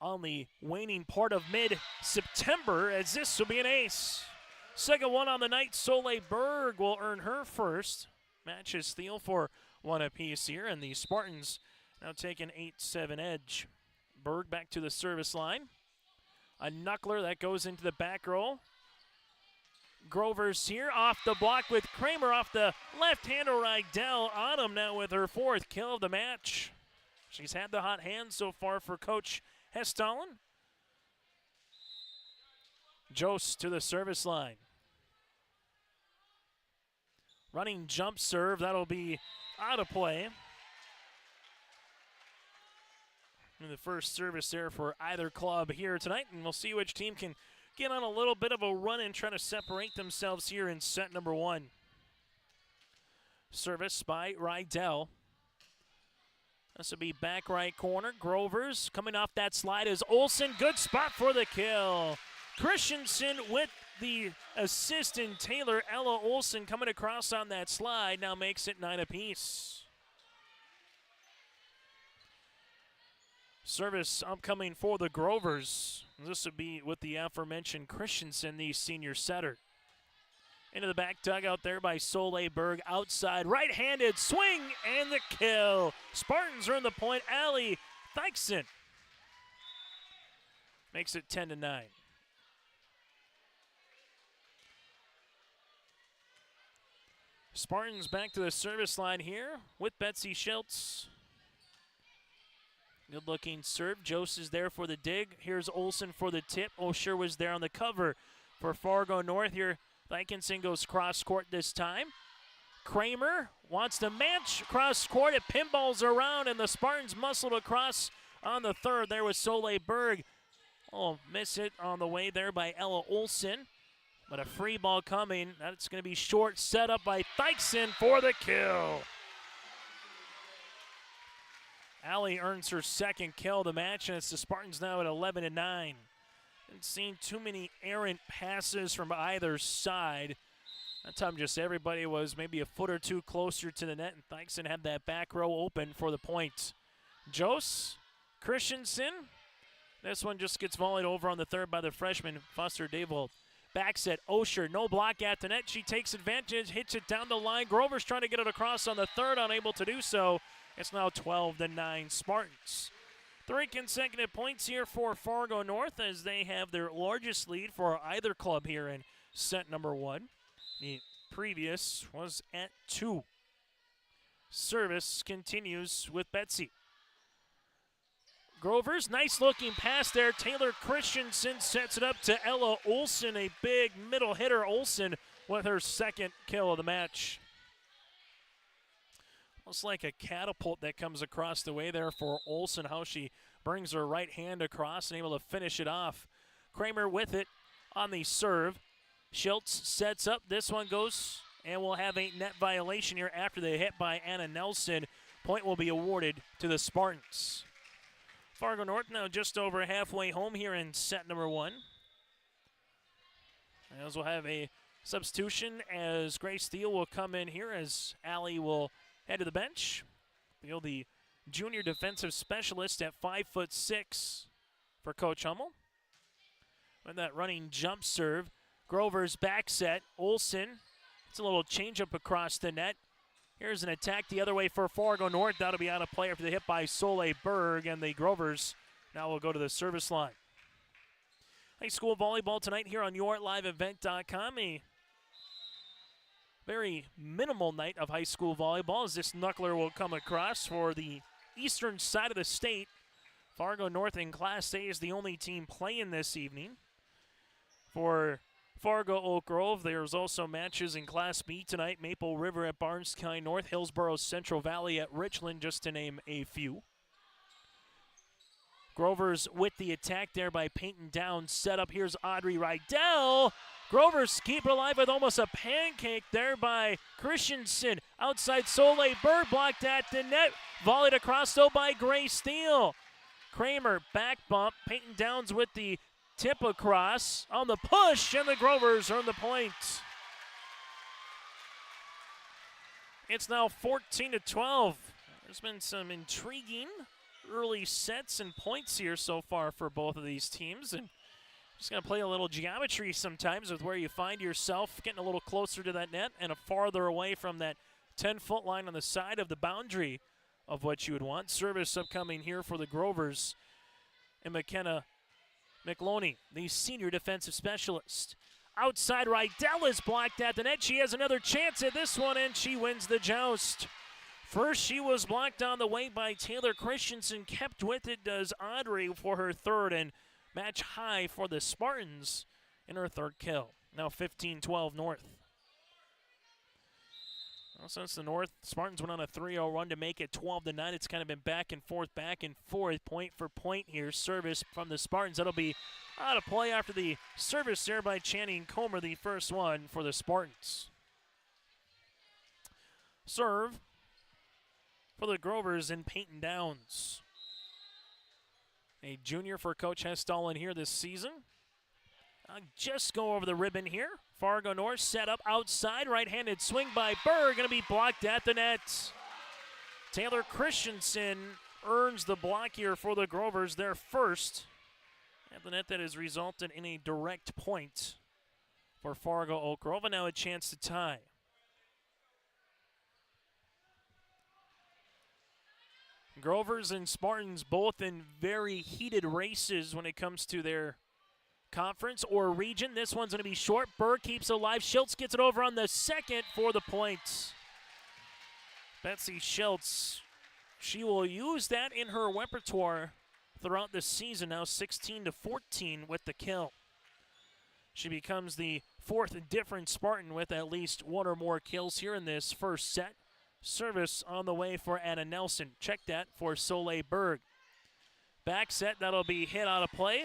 on the waning part of mid-September, as this will be an ace. Second one on the night, Soleil Berg will earn her first. Matches steal for 1 apiece here, and the Spartans now take an 8-7 edge. Berg back to the service line. A knuckler that goes into the back row. Grovers here off the block with Kramer off the left-hander. Rydell Autumn now with her 4th kill of the match. She's had the hot hand so far for Coach Hesston. Jost to the service line. Running jump serve, that'll be out of play. And the first service there for either club here tonight, and we'll see which team can get on a little bit of a run and try to separate themselves here in set number 1. Service by Rydell. This will be back right corner. Grovers coming off that slide is Olsen. Good spot for the kill. Christensen with the assist, and Taylor Ella Olsen coming across on that slide now makes it 9 apiece. Service upcoming for the Grovers. This would be with the aforementioned Christensen, the senior setter. Into the back dugout there by Soleil Berg. Outside, right-handed swing, and the kill. Spartans earn the point. Allie Thykson makes it 10-9. Spartans back to the service line here with Betsy Schultz. Good looking serve. Jost is there for the dig. Here's Olsen for the tip. Osher was there on the cover for Fargo North here. Dykinson goes cross court this time. Kramer wants to match cross court. It pinballs around, and the Spartans muscled across on the third. There was Soleil Berg. Oh, miss it on the way there by Ella Olsen. But a free ball coming. That's going to be short, set up by Thykson for the kill. Allie earns her 2nd kill of the match, and it's the Spartans now at 11-9. Haven't seen too many errant passes from either side. That time just everybody was maybe a foot or two closer to the net, and Thykson had that back row open for the point. Jost, Christensen. This one just gets volleyed over on the third by the freshman, Foster Davold. Back set, Osher, no block at the net. She takes advantage, hits it down the line. Grover's trying to get it across on the third, unable to do so. It's now 12-9 Spartans. 3 consecutive points here for Fargo North as they have their largest lead for either club here in set number 1. The previous was at 2. Service continues with Betsy. Grovers, nice looking pass there. Taylor Christensen sets it up to Ella Olsen, a big middle hitter. Olsen with her 2nd kill of the match. Almost like a catapult that comes across the way there for Olsen, how she brings her right hand across and able to finish it off. Kramer with it on the serve. Schultz sets up. This one goes, and we'll have a net violation here after the hit by Anna Nelson. Point will be awarded to the Spartans. Fargo North now just over halfway home here in set number 1. As we'll have a substitution as Grace Steele will come in here as Allie will head to the bench. Steele, the junior defensive specialist at 5'6" for Coach Hummel. With that running jump serve, Grover's back set. Olsen, it's a little changeup across the net. Here's an attack the other way for Fargo North. That'll be out of play after the hit by Soleil Berg, and the Grovers now will go to the service line. High school volleyball tonight here on YourLiveEvent.com. A very minimal night of high school volleyball as this knuckler will come across for the eastern side of the state. Fargo North in Class A is the only team playing this evening. For Fargo Oak Grove, there's also matches in Class B tonight. Maple River at Barnes County North, Hillsborough Central Valley at Richland, just to name a few. Grovers with the attack there by Peyton Downs. Set up, here's Audrey Rydell. Grovers keep it alive with almost a pancake there by Christensen. Outside Soleil Berg blocked at the net. Volleyed across though by Grace Steele. Kramer back bump. Peyton Downs with the tip across on the push, and the Grovers earn the point. It's now 14-12. There's been some intriguing early sets and points here so far for both of these teams, and just going to play a little geometry sometimes with where you find yourself, getting a little closer to that net and farther away from that 10-foot line on the side of the boundary of what you would want. Service upcoming here for the Grovers, and McKenna McLoney, the senior defensive specialist. Outside, Rydell is blocked at the net. She has another chance at this one, and she wins the joust. First, she was blocked on the way by Taylor Christensen. Kept with it does Audrey for her third, and match high for the Spartans in her third kill. Now 15-12 North. Well, since the North Spartans went on a 3-0 run to make it 12-9, it's kind of been back and forth, point for point here. Service from the Spartans. That'll be out of play after the service there by Channing Comer, the first one for the Spartans. Serve for the Grovers in Peyton Downs. A junior for Coach Hesston here this season. I'll just go over the ribbon here. Fargo North set up outside. Right-handed swing by Berg. Going to be blocked at the net. Taylor Christensen earns the block here for the Grovers, their first at the net. That has resulted in a direct point for Fargo Oak Grove. And now a chance to tie. Grovers and Spartans both in very heated races when it comes to their conference or region. This one's going to be short. Berg keeps it alive. Schultz gets it over on the second for the point. Betsy Schultz, she will use that in her repertoire throughout the season. Now 16-14 with the kill. She becomes the fourth different Spartan with at least one or more kills here in this first set. Service on the way for Anna Nelson. Check that for Soleil Berg. Back set, that'll be hit out of play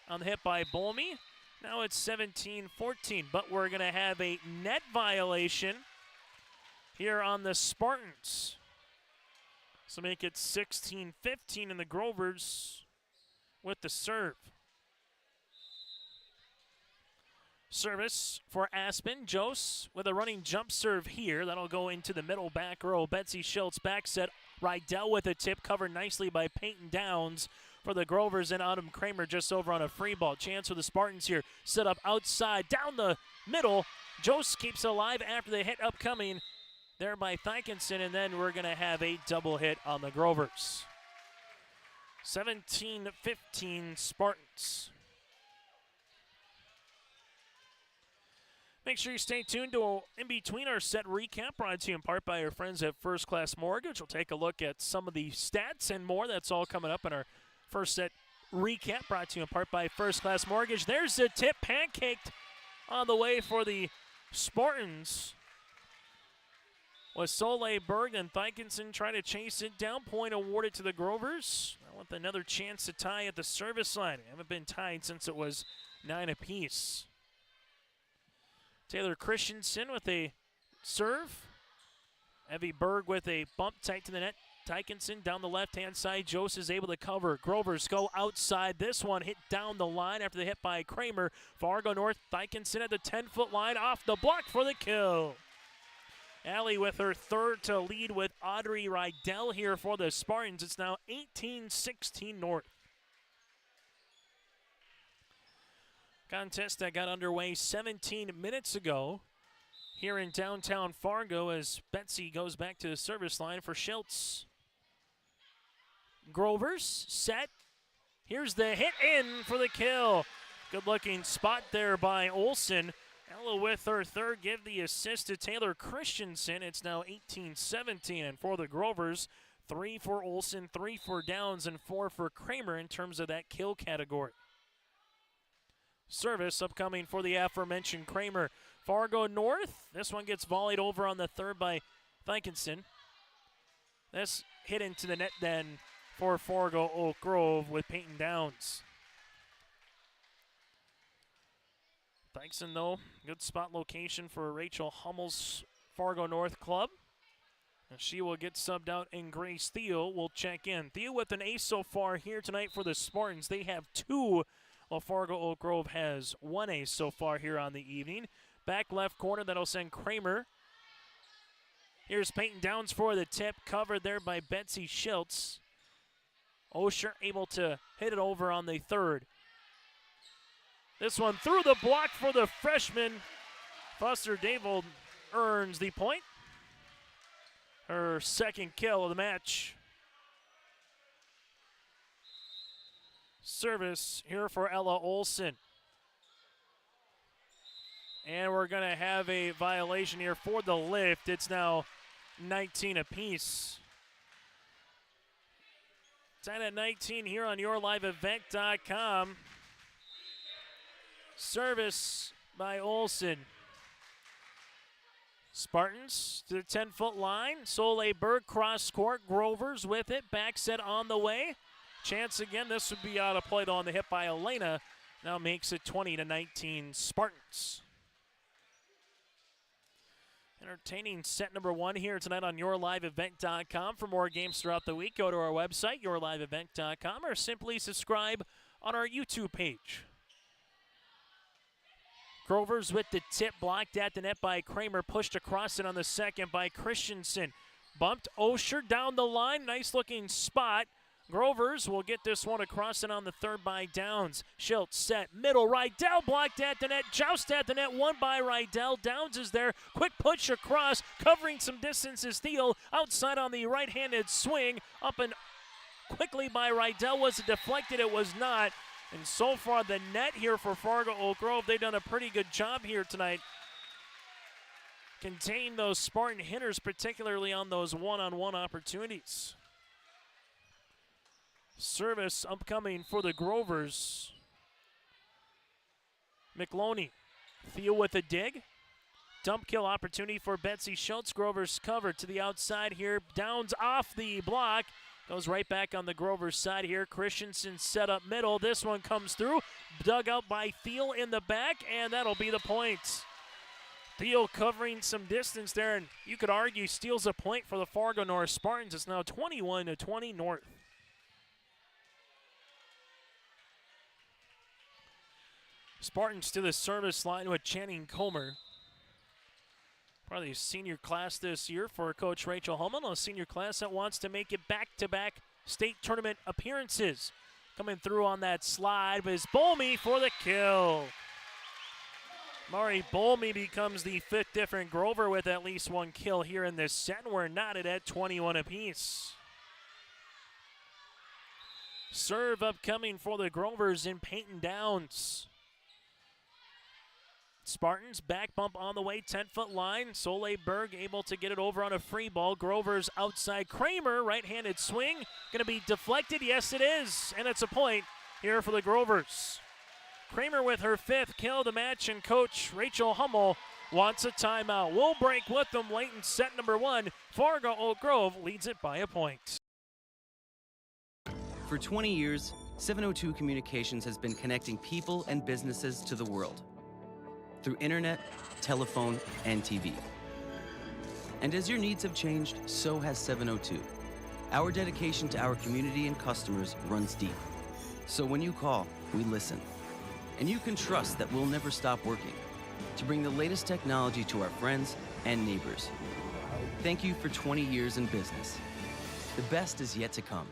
on the hit by Bolmy. Now it's 17-14, but we're going to have a net violation here on the Spartans. So make it 16-15 in the Grovers with the serve. Service for Aspen. Jose with a running jump serve here. That'll go into the middle back row. Betsy Schultz back set. Rydell with a tip covered nicely by Peyton Downs for the Grovers, and Autumn Kramer just over on a free ball. Chance for the Spartans here. Set up outside down the middle. Jose keeps it alive after the hit upcoming there by Thykinson, and then we're going to have a double hit on the Grovers. 17-15 Spartans. Make sure you stay tuned to in between our set recap, brought to you in part by our friends at First Class Mortgage. We'll take a look at some of the stats and more. That's all coming up in our first set recap, brought to you in part by First Class Mortgage. There's the tip, pancaked on the way for the Spartans. With Soleil Berg and Thykinson trying to chase it down. Point awarded to the Grovers. With another chance to tie at the service line. They haven't been tied since it was 9 apiece. Taylor Christensen with a serve. Evie Berg with a bump tight to the net. Thykinson down the left-hand side. Jose is able to cover. Grovers go outside. This one hit down the line after the hit by Kramer. Fargo North. Thykinson at the 10-foot line off the block for the kill. Allie with her third to lead with Audrey Rydell here for the Spartans. It's now 18-16 North. Contest that got underway 17 minutes ago here in downtown Fargo as Betsy goes back to the service line for Schultz. Grovers set. Here's the hit in for the kill. Good looking spot there by Olsen. Ella with her third, give the assist to Taylor Christensen. It's now 18-17, and for the Grovers, 3 for Olsen, 3 for Downs, and 4 for Kramer in terms of that kill category. Service upcoming for the aforementioned Kramer. Fargo North. This one gets volleyed over on the third by Thykinson. This hit into the net then for Fargo Oak Grove with Peyton Downs. Thykinson, though, good spot location for Rachel Hummel's Fargo North club. And she will get subbed out, and Grace Thiel will check in. Thiel with an ace so far here tonight for the Spartans. They have 2. While Fargo Oak Grove has 1 ace so far here on the evening. Back left corner, that'll send Kramer. Here's Peyton Downs for the tip, covered there by Betsy Schultz. Osher able to hit it over on the third. This one through the block for the freshman. Foster Davold earns the point. Her second kill of the match. Service here for Ella Olsen. And we're going to have a violation here for the lift. It's now 19 apiece. Tied at 19 here on yourliveevent.com. Service by Olsen. Spartans to the 10-foot line. Soleil Berg cross court. Grovers with it. Back set on the way. Chance again. This would be out of play on the hit by Elena. Now makes it 20-19 Spartans. Entertaining set number 1 here tonight on yourliveevent.com. For more games throughout the week, go to our website, yourliveevent.com, or simply subscribe on our YouTube page. Grovers with the tip, blocked at the net by Kramer, pushed across it on the second by Christensen. Bumped Osher down the line, nice looking spot. Grovers will get this one across it on the third by Downs. Schultz set, middle, Rydell blocked at the net, joust at the net, won by Rydell. Downs is there, quick push across, covering some distance is Thiel. Outside on the right-handed swing, up and quickly by Rydell. Was it deflected? It was not. And so far the net here for Fargo Oak Grove, they've done a pretty good job here tonight. Contain those Spartan hitters, particularly on those one-on-one opportunities. Service upcoming for the Grovers. McLoney. Thiel with a dig. Dump kill opportunity for Betsy Schultz. Grovers covered to the outside here. Downs off the block. Goes right back on the Grovers side here. Christensen set up middle. This one comes through. Dug out by Thiel in the back, and that'll be the point. Thiel covering some distance there, and you could argue steals a point for the Fargo North Spartans. It's now 21-20 North. Spartans to the service line with Channing Comer. Probably a senior class this year for Coach Rachel Hummel, a senior class that wants to make it back-to-back state tournament appearances. Coming through on that slide is Bolme for the kill. Mari Bolme becomes the 5th different Grover with at least 1 kill here in this set, and we're knotted at 21 apiece. Serve upcoming for the Grovers in Peyton Downs. Spartans back bump on the way, 10-foot line. Soleil Berg able to get it over on a free ball. Grovers outside. Kramer, right-handed swing. Going to be deflected. Yes, it is. And it's a point here for the Grovers. Kramer with her 5th kill of the match, and Coach Rachel Hummel wants a timeout. We'll break with them late in set number 1. Fargo Oak Grove leads it by a point. For 20 years, 702 Communications has been connecting people and businesses to the world through internet, telephone, and TV. And as your needs have changed, so has 702. Our dedication to our community and customers runs deep. So when you call, we listen. And you can trust that we'll never stop working to bring the latest technology to our friends and neighbors. Thank you for 20 years in business. The best is yet to come.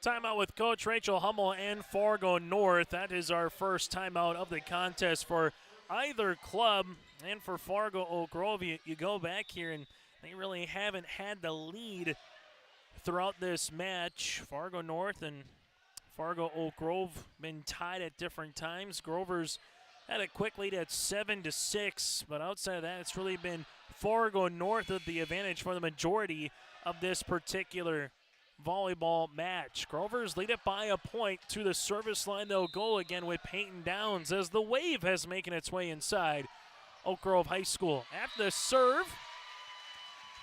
Timeout with Coach Rachel Hummel and Fargo North. That is our first timeout of the contest for either club. And for Fargo Oak Grove, you go back here and they really haven't had the lead throughout this match. Fargo North and Fargo Oak Grove been tied at different times. Grovers had a quick lead at 7-6, but outside of that, it's really been Fargo North with the advantage for the majority of this particular volleyball match. Grovers lead it by a point. To the service line they'll go again with Peyton Downs as the wave has making its way inside Oak Grove High School. After the serve,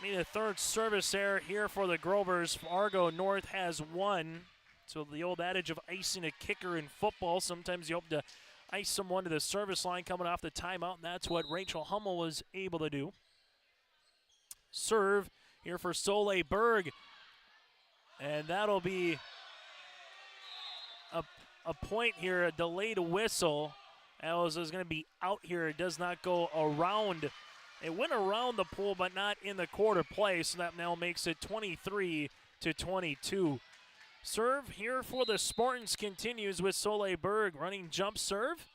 the 3rd service error here for the Grovers. Fargo North has 1. So the old adage of icing a kicker in football, sometimes you hope to ice someone to the service line coming off the timeout, and that's what Rachel Hummel was able to do. Serve here for Soleil Berg. And that'll be a point here, a delayed whistle. As is going to be out here. It does not go around. It went around the pool, but not in the quarter play, so that now makes it 23-22. Serve here for the Spartans continues with Soleil Berg running jump serve.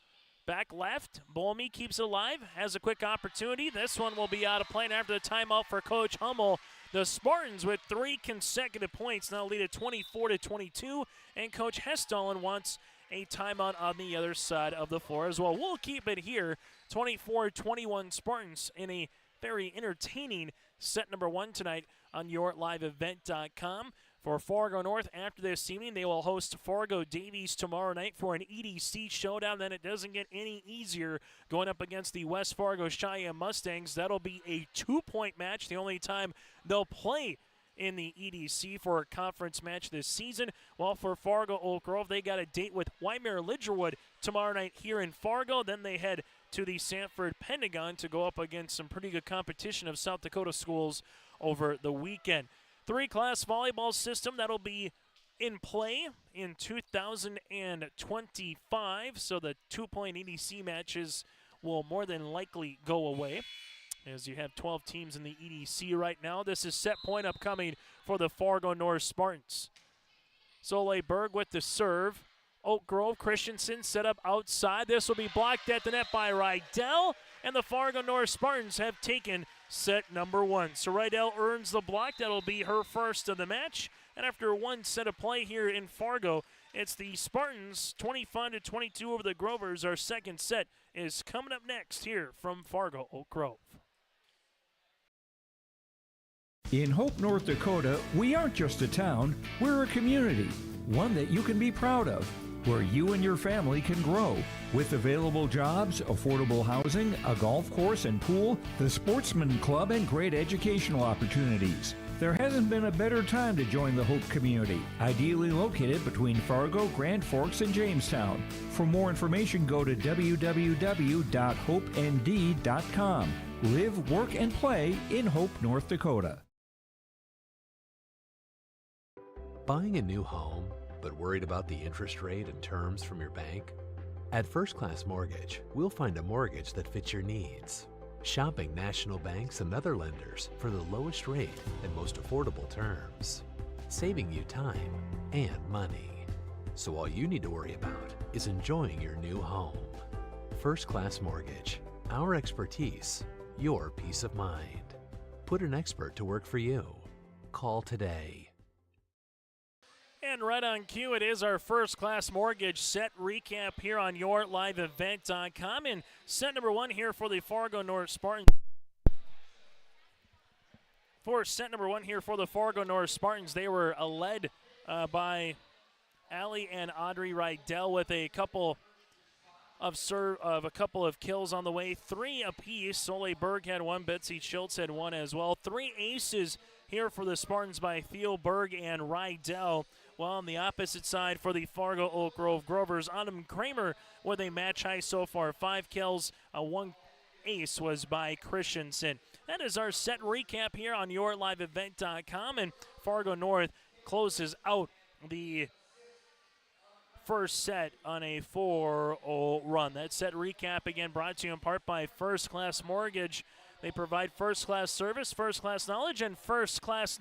Back left, Bolme keeps it alive, has a quick opportunity. This one will be out of play, and after the timeout for Coach Hummel, the Spartans with 3 consecutive points now lead at 24-22, and Coach Hesston wants a timeout on the other side of the floor as well. We'll keep it here, 24-21 Spartans in a very entertaining set number 1 tonight on YourLiveEvent.com. For Fargo North, after this evening, they will host Fargo Davies tomorrow night for an EDC showdown. Then it doesn't get any easier going up against the West Fargo Cheyenne Mustangs. That'll be a 2-point match, the only time they'll play in the EDC for a conference match this season. While for Fargo Oak Grove, they got a date with Waimea Lidgerwood tomorrow night here in Fargo. Then they head to the Sanford Pentagon to go up against some pretty good competition of South Dakota schools over the weekend. 3-class volleyball system that'll be in play in 2025, so the 2-point EDC matches will more than likely go away, as you have 12 teams in the EDC right now. This is set point upcoming for the Fargo North Spartans. Soleil Berg with the serve. Oak Grove Christensen set up outside. This will be blocked at the net by Rydell, and the Fargo North Spartans have taken set number 1. So Rydell earns the block. That'll be her first of the match. And after one set of play here in Fargo, it's the Spartans 25-22 over the Grovers. Our second set is coming up next here from Fargo Oak Grove. In Hope, North Dakota, we aren't just a town, we're a community, one that you can be proud of, where you and your family can grow. With available jobs, affordable housing, a golf course and pool, the Sportsman Club, and great educational opportunities. There hasn't been a better time to join the Hope community, ideally located between Fargo, Grand Forks, and Jamestown. For more information, go to www.hopend.com. Live, work, and play in Hope, North Dakota. Buying a new home, but worried about the interest rate and terms from your bank? At First Class Mortgage, we'll find a mortgage that fits your needs. Shopping national banks and other lenders for the lowest rate and most affordable terms. Saving you time and money. So all you need to worry about is enjoying your new home. First Class Mortgage. Our expertise, your peace of mind. Put an expert to work for you. Call today. And right on cue, it is our First Class Mortgage set recap here on YourLiveEvent.com. And set number 1 here for the Fargo North Spartans. For set number 1 here for the Fargo North Spartans, they were led by Allie and Audrey Rydell with a couple of kills on the way, 3 apiece. Soleil Berg had 1, Betsy Schultz had 1 as well. 3 aces here for the Spartans by Theo Berg and Rydell. While on the opposite side for the Fargo Oak Grove Grovers, Autumn Kramer with a match high so far, 5 kills, 1 ace was by Christensen. That is our set recap here on YourLiveEvent.com, and Fargo North closes out the first set on a 4-0 run. That set recap again brought to you in part by First Class Mortgage. They provide first-class service, first-class knowledge, and first-class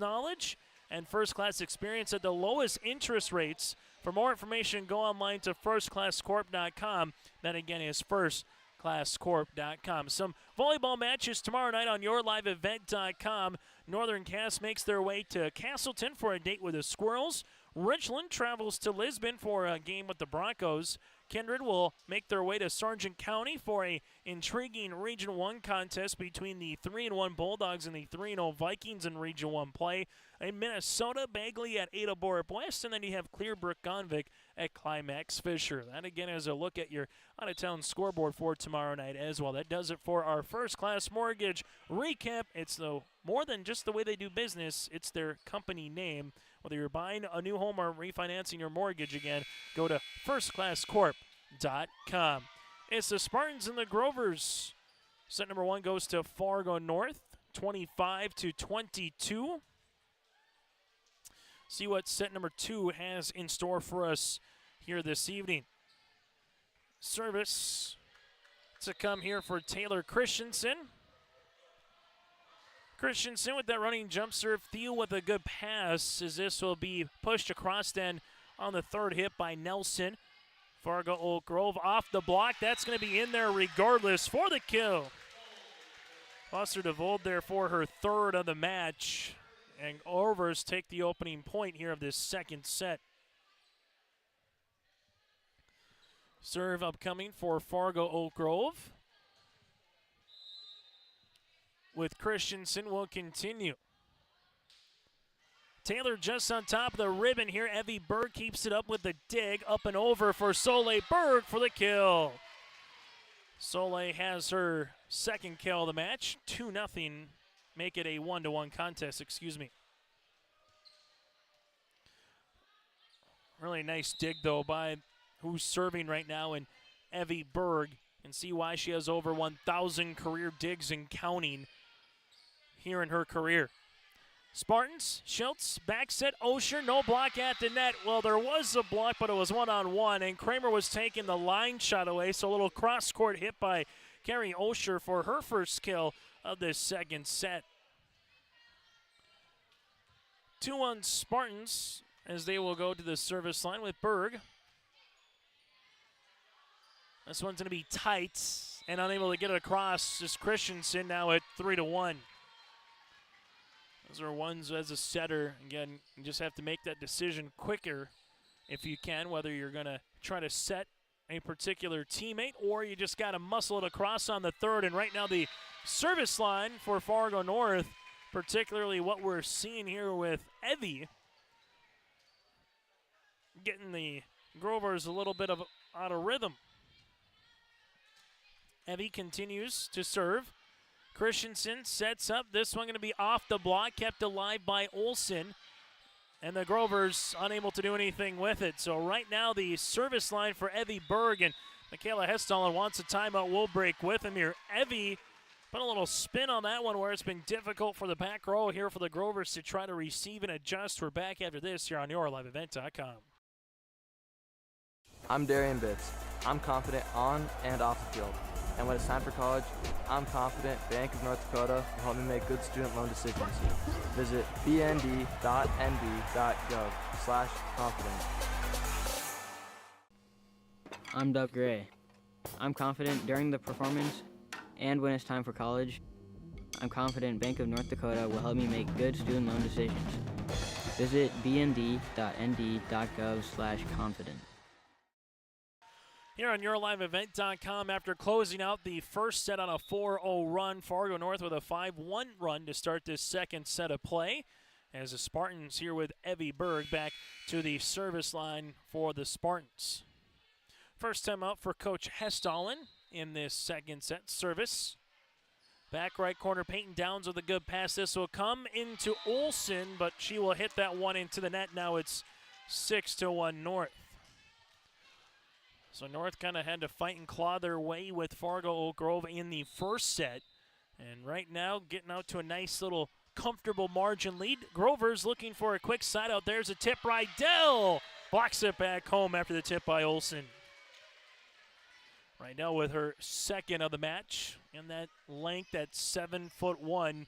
experience at the lowest interest rates. For more information, go online to firstclasscorp.com. That again is firstclasscorp.com. Some volleyball matches tomorrow night on YourLiveEvent.com. Northern Cass makes their way to Castleton for a date with the Squirrels. Richland travels to Lisbon for a game with the Broncos. Kindred will make their way to Sargent County for a intriguing Region 1 contest between the 3-1 Bulldogs and the 3-0 Vikings in Region 1 play. In Minnesota, Bagley at Ada Borup West, and then you have Clearbrook Gonvick at Climax Fisher. That again is a look at your out-of-town scoreboard for tomorrow night as well. That does it for our First Class Mortgage recap. It's more than just the way they do business, it's their company name. Whether you're buying a new home or refinancing your mortgage again, go to firstclasscorp.com. It's the Spartans and the Grovers. Set number 1 goes to Fargo North, 25-22. See what set number 2 has in store for us here this evening. Service to come here for Taylor Christensen. Christensen with that running jump serve. Theo with a good pass as this will be pushed across then on the third hit by Nelson. Fargo Oak Grove off the block. That's going to be in there regardless for the kill. Foster DeVold there for her third of the match. And Orvers take the opening point here of this second set. Serve upcoming for Fargo Oak Grove. With Christensen will continue. Taylor just on top of the ribbon here. Evie Berg keeps it up with the dig. Up and over for Soleil Berg for the kill. Soleil has her second kill of the match. 2-0. Make it a 1-1 contest, excuse me. Really nice dig, though, by who's serving right now in Evie Berg. And see why she has over 1,000 career digs and counting here in her career. Spartans, Schultz, back set, Osher, no block at the net. Well, there was a block, but it was one-on-one, and Kramer was taking the line shot away, so a little cross-court hit by Carrie Osher for her first kill of this second set. 2-1 Spartans as they will go to the service line with Berg. This one's going to be tight and unable to get it across. Just Christensen now at 3-1. Those are ones as a setter. Again, you just have to make that decision quicker if you can, whether you're going to try to set a particular teammate or you just got to muscle it across on the third. And right now the service line for Fargo North, particularly what we're seeing here with Evie, getting the Grovers a little bit out of rhythm. Evie continues to serve. Christensen sets up. This one going to be off the block, kept alive by Olsen. And the Grovers unable to do anything with it. So right now the service line for Evie Berg, and Michaela Hesston wants a timeout. We'll break with him here. Evie put a little spin on that one where it's been difficult for the back row here for the Grovers to try to receive and adjust. We're back after this here on YourLiveEvent.com. I'm Darian Bitts. I'm confident on and off the field. And when it's time for college, I'm confident Bank of North Dakota will help me make good student loan decisions. Visit bnd.nb.gov/confident. I'm Doug Gray. I'm confident during the performance and when it's time for college. I'm confident Bank of North Dakota will help me make good student loan decisions. Visit bnd.nd.gov/confident. Here on YourLiveEvent.com, after closing out the first set on a 4-0 run, Fargo North with a 5-1 run to start this second set of play. As the Spartans here with Evie Berg back to the service line for the Spartans. First time out for Coach Hesston in this second set service. Back right corner, Peyton Downs with a good pass. This will come into Olsen, but she will hit that one into the net. Now it's 6-1 North. So North kind of had to fight and claw their way with Fargo Oak Grove in the first set. And right now getting out to a nice little comfortable margin lead. Grover's looking for a quick side out. There's a tip. Rydell blocks it back home after the tip by Olsen. Rydell with her second of the match. And that length at 7'1",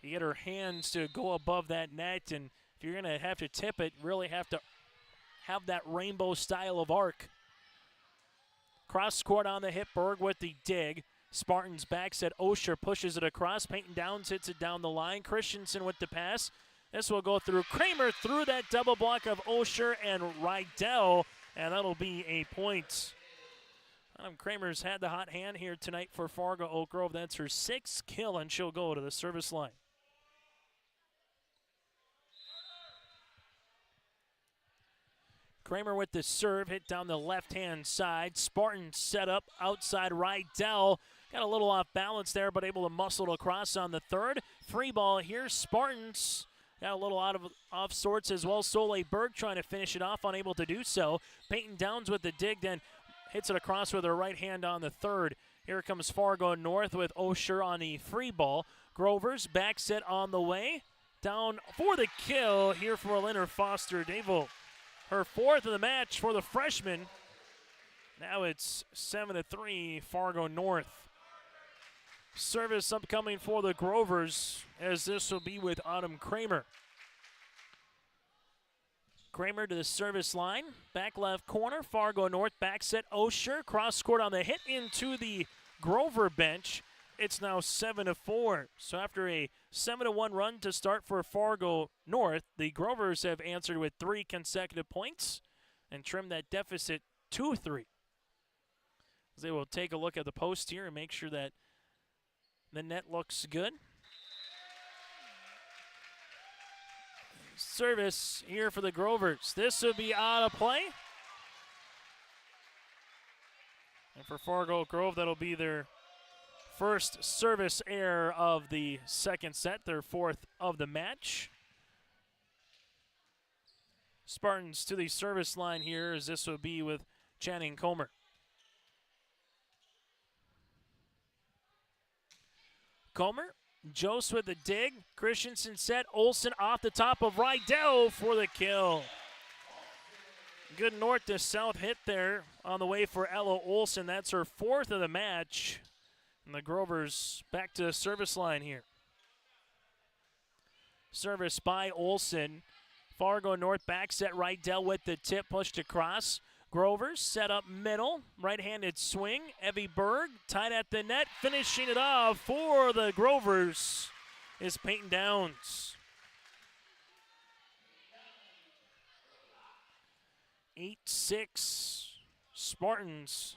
you get her hands to go above that net. And if you're going to have to tip it, really have to have that rainbow style of arc. Cross court on the hit, Berg with the dig. Spartans back set, Osher pushes it across. Peyton Downs hits it down the line. Christensen with the pass. This will go through Kramer through that double block of Osher and Rydell, and that'll be a point. Kramer's had the hot hand here tonight for Fargo Oak Grove. That's her sixth kill, and she'll go to the service line. Kramer with the serve, hit down the left-hand side. Spartan set up outside Rydell. Got a little off balance there, but able to muscle it across on the third. Free ball here. Spartans got a little off sorts as well. Soleil Berg trying to finish it off, unable to do so. Peyton Downs with the dig, then hits it across with her right hand on the third. Here comes Fargo North with Osher on the free ball. Grover's back set on the way. Down for the kill here for Leonard Foster-Davo. Her fourth of the match for the freshman. Now it's 7-3 Fargo North. Service upcoming for the Grovers, as this will be with Autumn Kramer. Kramer to the service line. Back left corner, Fargo North back set. Osher cross court on the hit into the Grover bench. It's now 7-4. So after a 7-1 run to start for Fargo North, the Grovers have answered with 3 consecutive points and trimmed that deficit to 3. They will take a look at the post here and make sure that the net looks good. Service here for the Grovers. This will be out of play. And for Fargo Oak Grove, that'll be their first service error of the second set, their fourth of the match. Spartans to the service line here, as this will be with Channing Comer. Comer, Jose with the dig. Christensen set. Olsen off the top of Rydell for the kill. Good north to south hit there on the way for Ella Olsen. That's her fourth of the match. And the Grovers back to the service line here. Service by Olsen. Fargo North back set. Rydell with the tip pushed across. Grovers set up middle, right-handed swing. Evie Berg tied at the net, finishing it off for the Grovers is Peyton Downs. 8-6 Spartans.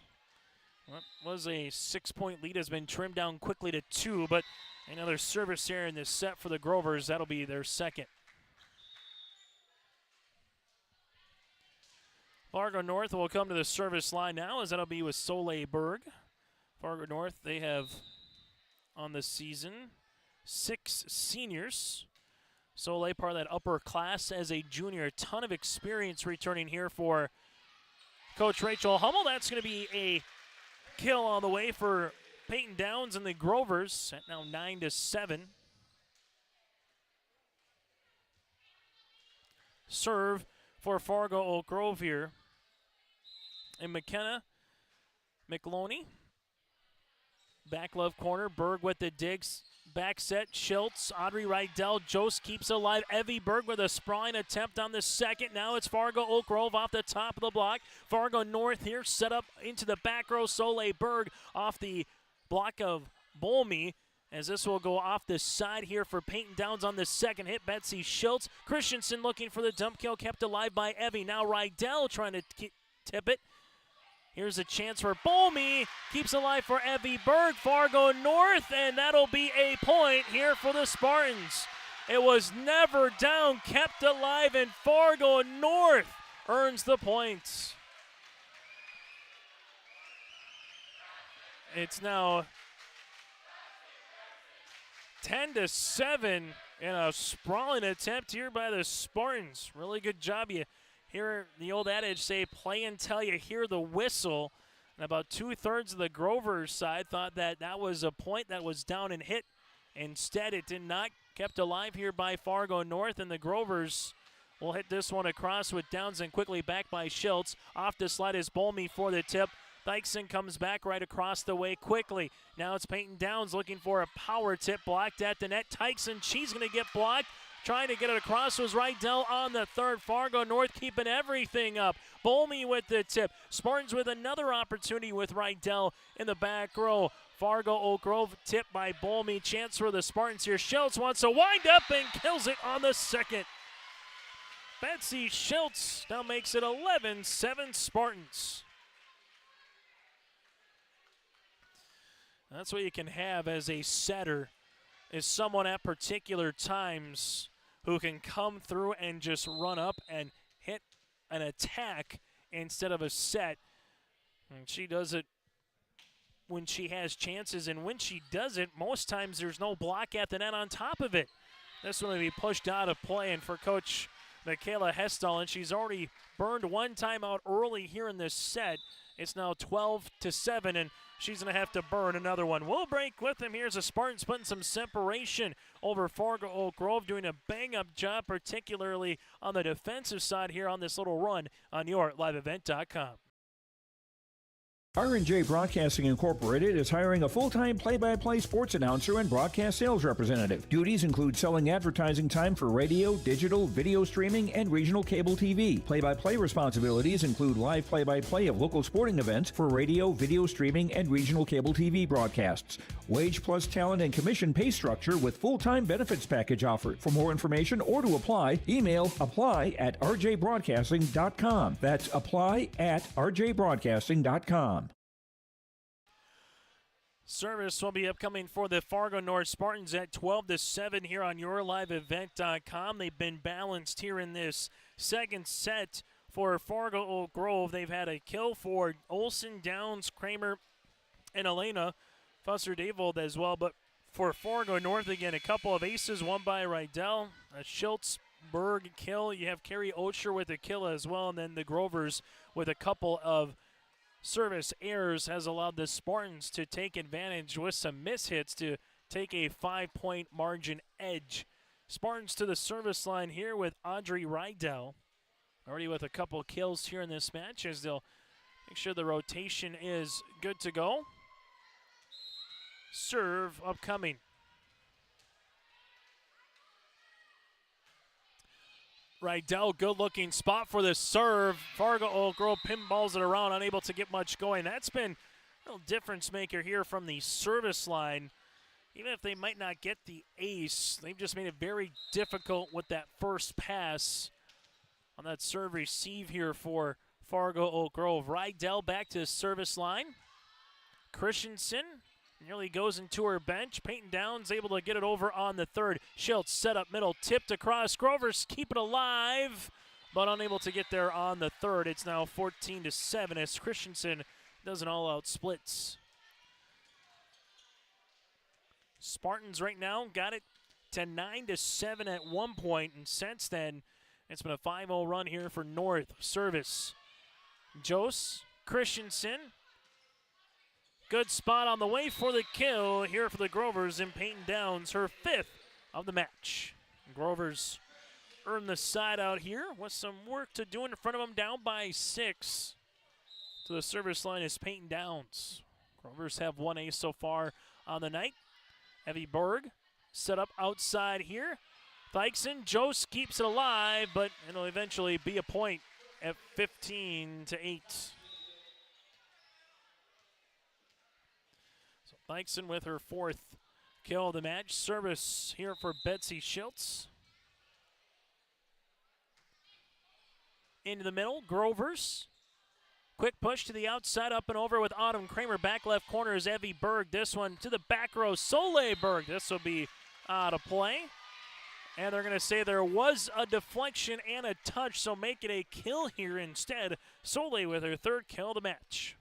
What was a 6-point lead has been trimmed down quickly to 2, but another service here in this set for the Grovers. That'll be their second. Fargo North will come to the service line now, as that'll be with Soleil Berg. Fargo North, they have on the season 6 seniors. Soleil, part of that upper class as a junior. A ton of experience returning here for Coach Rachel Hummel. That's going to be a kill on the way for Peyton Downs and the Grovers, set now 9-7. Serve for Fargo Oak Grove here. And McKenna McLoney. Back left corner. Berg with the digs. Back set. Schultz. Audrey Rydell. Jost keeps alive. Evie Berg with a sprawling attempt on the second. Now it's Fargo Oak Grove off the top of the block. Fargo North here set up into the back row. Soleil Berg off the block of Bolmy. As this will go off the side here for Peyton Downs on the second hit. Betsy Schultz. Christensen looking for the dump kill, kept alive by Evie. Now Rydell trying to tip it. Here's a chance for Bolmy. Keeps alive for Evie Berg. Fargo North, and that'll be a point here for the Spartans. It was never down, kept alive, and Fargo North earns the points. It's now 10-7 in a sprawling attempt here by the Spartans. Really good job. You hear the old adage say, play until you hear the whistle. And about 2/3 of the Grovers side thought that that was a point that was down and hit. Instead, it did not. Kept alive here by Fargo North, and the Grovers will hit this one across with Downs and quickly back by Schultz. Off the slide is Bolmy for the tip. Dykeson comes back right across the way quickly. Now it's Peyton Downs looking for a power tip, blocked at the net. Tyson, she's going to get blocked. Trying to get it across was Rydell on the third. Fargo North keeping everything up. Bolmy with the tip. Spartans with another opportunity with Rydell in the back row. Fargo Oak Grove tip by Bolmy. Chance for the Spartans here. Schultz wants to wind up and kills it on the second. Betsy Schultz now makes it 11-7 Spartans. That's what you can have as a setter, is someone at particular times who can come through and just run up and hit an attack instead of a set. And she does it when she has chances, and when she does it, most times there's no block at the net on top of it. This one will be pushed out of play, and for Coach Michaela Hesston, she's already burned one time out early here in this set. It's now 12-7, and she's going to have to burn another one. We'll break with them. Here's the Spartans putting some separation over Fargo Oak Grove, doing a bang-up job, particularly on the defensive side here on this little run on your liveevent.com. R&J Broadcasting Incorporated is hiring a full-time play-by-play sports announcer and broadcast sales representative. Duties include selling advertising time for radio, digital, video streaming, and regional cable TV. Play-by-play responsibilities include live play-by-play of local sporting events for radio, video streaming, and regional cable TV broadcasts. Wage plus talent and commission pay structure with full-time benefits package offered. For more information or to apply, email apply@rjbroadcasting.com. That's apply@rjbroadcasting.com. Service will be upcoming for the Fargo North Spartans at 12-7 here on YourLiveEvent.com. They've been balanced here in this second set for Fargo Oak Grove. They've had a kill for Olsen, Downs, Kramer, and Elena. Fusser-Davold as well. But for Fargo North, again, a couple of aces, one by Rydell, a Schultz-Berg kill. You have Kerry Ocher with a kill as well, and then the Grovers with a couple of service errors has allowed the Spartans to take advantage with some mishits to take a 5-point margin edge. Spartans to the service line here with Audrey Rydell, already with a couple kills here in this match as they'll make sure the rotation is good to go. Serve upcoming. Rydell, good-looking spot for the serve. Fargo Oak Grove pinballs it around, unable to get much going. That's been a real difference maker here from the service line. Even if they might not get the ace, they've just made it very difficult with that first pass on that serve receive here for Fargo Oak Grove. Rydell back to the service line. Christensen nearly goes into her bench. Peyton Downs able to get it over on the third. Schultz set up middle, tipped across. Grovers keep it alive, but unable to get there on the third. It's now 14-7 as Christensen does an all-out splits. Spartans right now got it to 9-7 at one point, and since then, it's been a 5-0 run here for North. Service. Jose Christensen. Good spot on the way for the kill here for the Grovers, and Peyton Downs, her 5th of the match. Grovers earn the side out here with some work to do in front of them, down by 6. To the service line is Peyton Downs. Grovers have one ace so far on the night. Evie Berg set up outside here. Thykson, Jose keeps it alive, but it'll eventually be a point at 15-8. Thykson with her 4th kill of the match. Service here for Betsy Schultz. Into the middle, Grovers. Quick push to the outside, up and over with Autumn Kramer. Back left corner is Evie Berg. This one to the back row, Soleil Berg. This will be out of play. And they're going to say there was a deflection and a touch, so make it a kill here instead. Soleil with her 3rd kill of the match.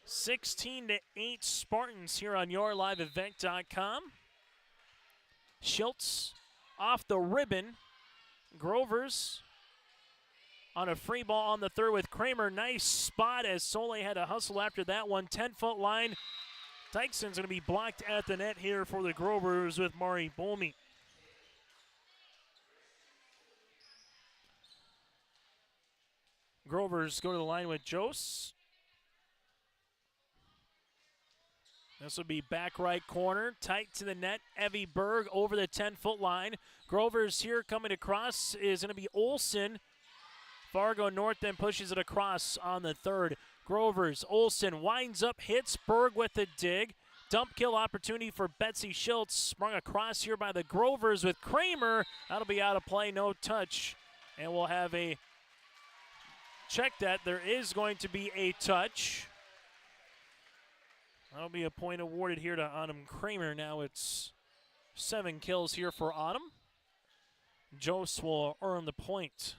16-8 Spartans here on YourLiveEvent.com. Schultz off the ribbon. Grovers on a free ball on the third with Kramer. Nice spot as Soleil had to hustle after that one. 10-foot line. Tykeson's going to be blocked at the net here for the Grovers with Mari Bolmy. Grovers go to the line with Jose. This will be back right corner, tight to the net. Evie Berg over the 10-foot line. Grovers here coming across is going to be Olsen. Fargo North then pushes it across on the third. Grovers, Olsen winds up, hits Berg with the dig. Dump kill opportunity for Betsy Schultz. Sprung across here by the Grovers with Kramer. That'll be out of play, no touch. And we'll have a check that. There is going to be a touch. That'll be a point awarded here to Autumn Kramer. Now it's 7 kills here for Autumn. Jose will earn the point.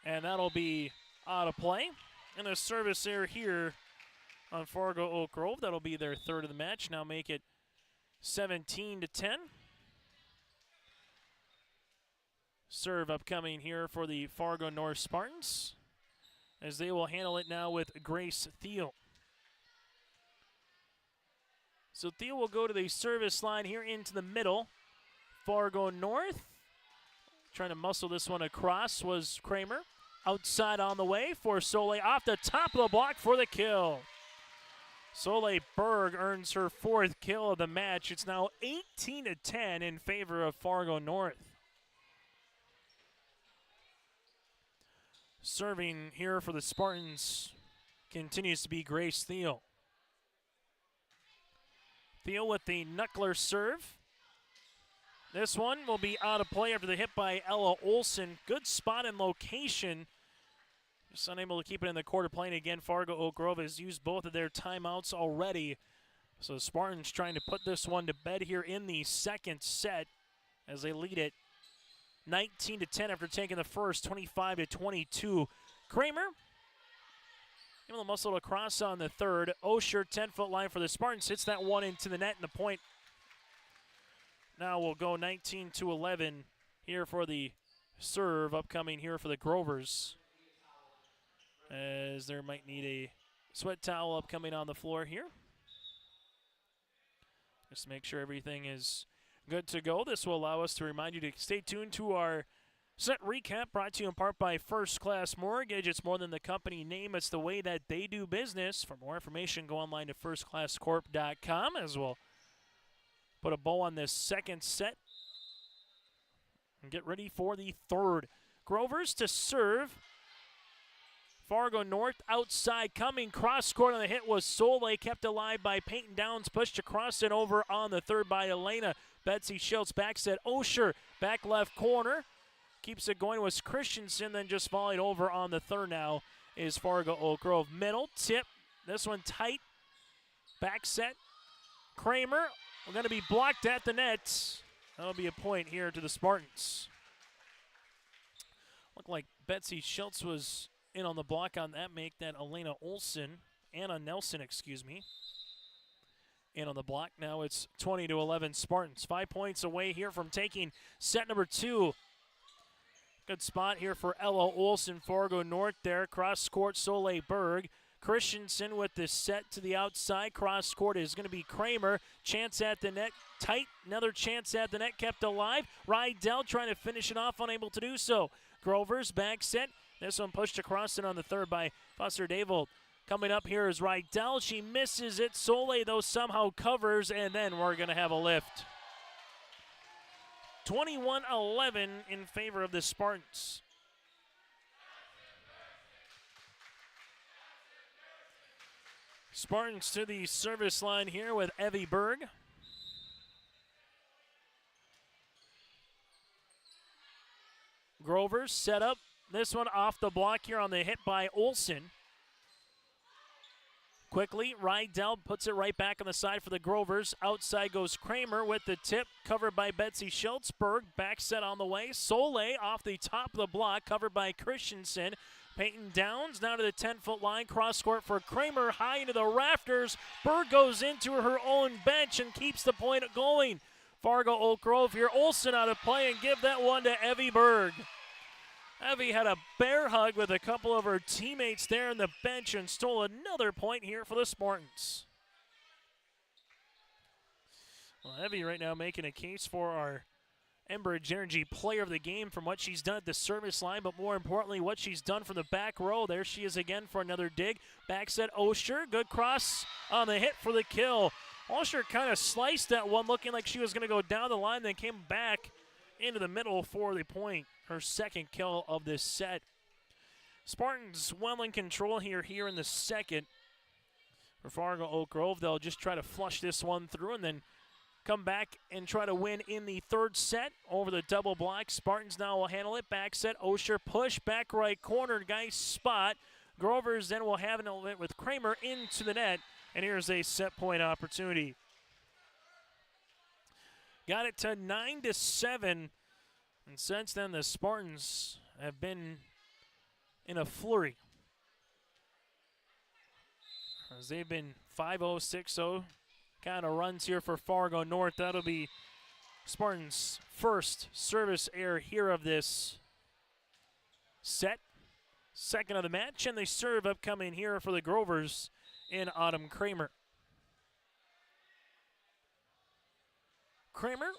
And that'll be out of play. And a service error here on Fargo Oak Grove. That'll be their 3rd of the match. Now make it 17-10. Serve upcoming here for the Fargo North Spartans, as they will handle it now with Grace Thiel. So Thiel will go to the service line here into the middle. Fargo North trying to muscle this one across was Kramer. Outside on the way for Soleil, off the top of the block for the kill. Soleil Berg earns her 4th kill of the match. It's now 18-10 in favor of Fargo North. Serving here for the Spartans continues to be Grace Thiel. Thiel with the knuckler serve. This one will be out of play after the hit by Ella Olsen. Good spot and location. Just unable to keep it in the quarter playing again. Fargo Oak Grove has used both of their timeouts already. So the Spartans trying to put this one to bed here in the second set as they lead it 19-10 after taking the first, 25-22. Kramer able to muscle across on the third. Osher, 10-foot line for the Spartans, hits that one into the net, and the point now will go 19-11 here for the serve upcoming here for the Grovers, as there might need a sweat towel upcoming on the floor here. Just to make sure everything is good to go. This will allow us to remind you to stay tuned to our set recap, brought to you in part by First Class Mortgage. It's more than the company name, it's the way that they do business. For more information, go online to firstclasscorp.com, as we'll put a bow on this second set and get ready for the third. Grovers to serve. Fargo North outside coming. Cross court on the hit was Soleil, kept alive by Peyton Downs, pushed across and over on the third by Elena. Betsy Schultz back set. Osher back left corner. Keeps it going was Christensen, then just volleyed over on the third now is Fargo Oak Grove. Middle tip. This one tight. Back set. Kramer. We're going to be blocked at the net. That'll be a point here to the Spartans. Looked like Betsy Schultz was in on the block on that. Make that Anna Nelson, in on the block. Now it's 20-11 Spartans. 5 points away here from taking set number 2. Good spot here for Ella Olsen, Fargo North there. Cross court, Soleil Berg. Christensen with the set to the outside. Cross court is going to be Kramer. Chance at the net, tight. Another chance at the net, kept alive. Rydell trying to finish it off, unable to do so. Grovers back set. This one pushed across it on the third by Foster Davold. Coming up here is Rydell. She misses it. Soleil, though, somehow covers, and then we're going to have a lift. 21-11 in favor of the Spartans. Spartans to the service line here with Evie Berg. Grovers set up. This one off the block here on the hit by Olsen. Quickly, Rydell puts it right back on the side for the Grovers. Outside goes Kramer with the tip, covered by Betsy Schultzberg. Back set on the way. Soleil off the top of the block, covered by Christensen. Peyton Downs now to the 10-foot line. Cross court for Kramer, high into the rafters. Berg goes into her own bench and keeps the point going. Fargo Oak Grove here. Olsen out of play and give that one to Evie Berg. Evie had a bear hug with a couple of her teammates there on the bench and stole another point here for the Spartans. Well, Evie right now making a case for our Enbridge Energy player of the game from what she's done at the service line, but more importantly, what she's done from the back row. There she is again for another dig. Back set Osher, good cross on the hit for the kill. Osher kind of sliced that one, looking like she was going to go down the line, then came back into the middle for the point. Her second kill of this set. Spartans well in control here in the second. For Fargo Oak Grove, they'll just try to flush this one through and then come back and try to win in the third set over the double block. Spartans now will handle it. Back set, Osher push, back right corner, nice spot. Grovers then will have an element with Kramer into the net, and here's a set point opportunity. Got it to 9-7. And since then, the Spartans have been in a flurry, as they've been 5-0, 6-0 kind of runs here for Fargo North. That'll be Spartans' first service error here of this set. Second of the match, and they serve upcoming here for the Grovers in Autumn Kramer. Kramer.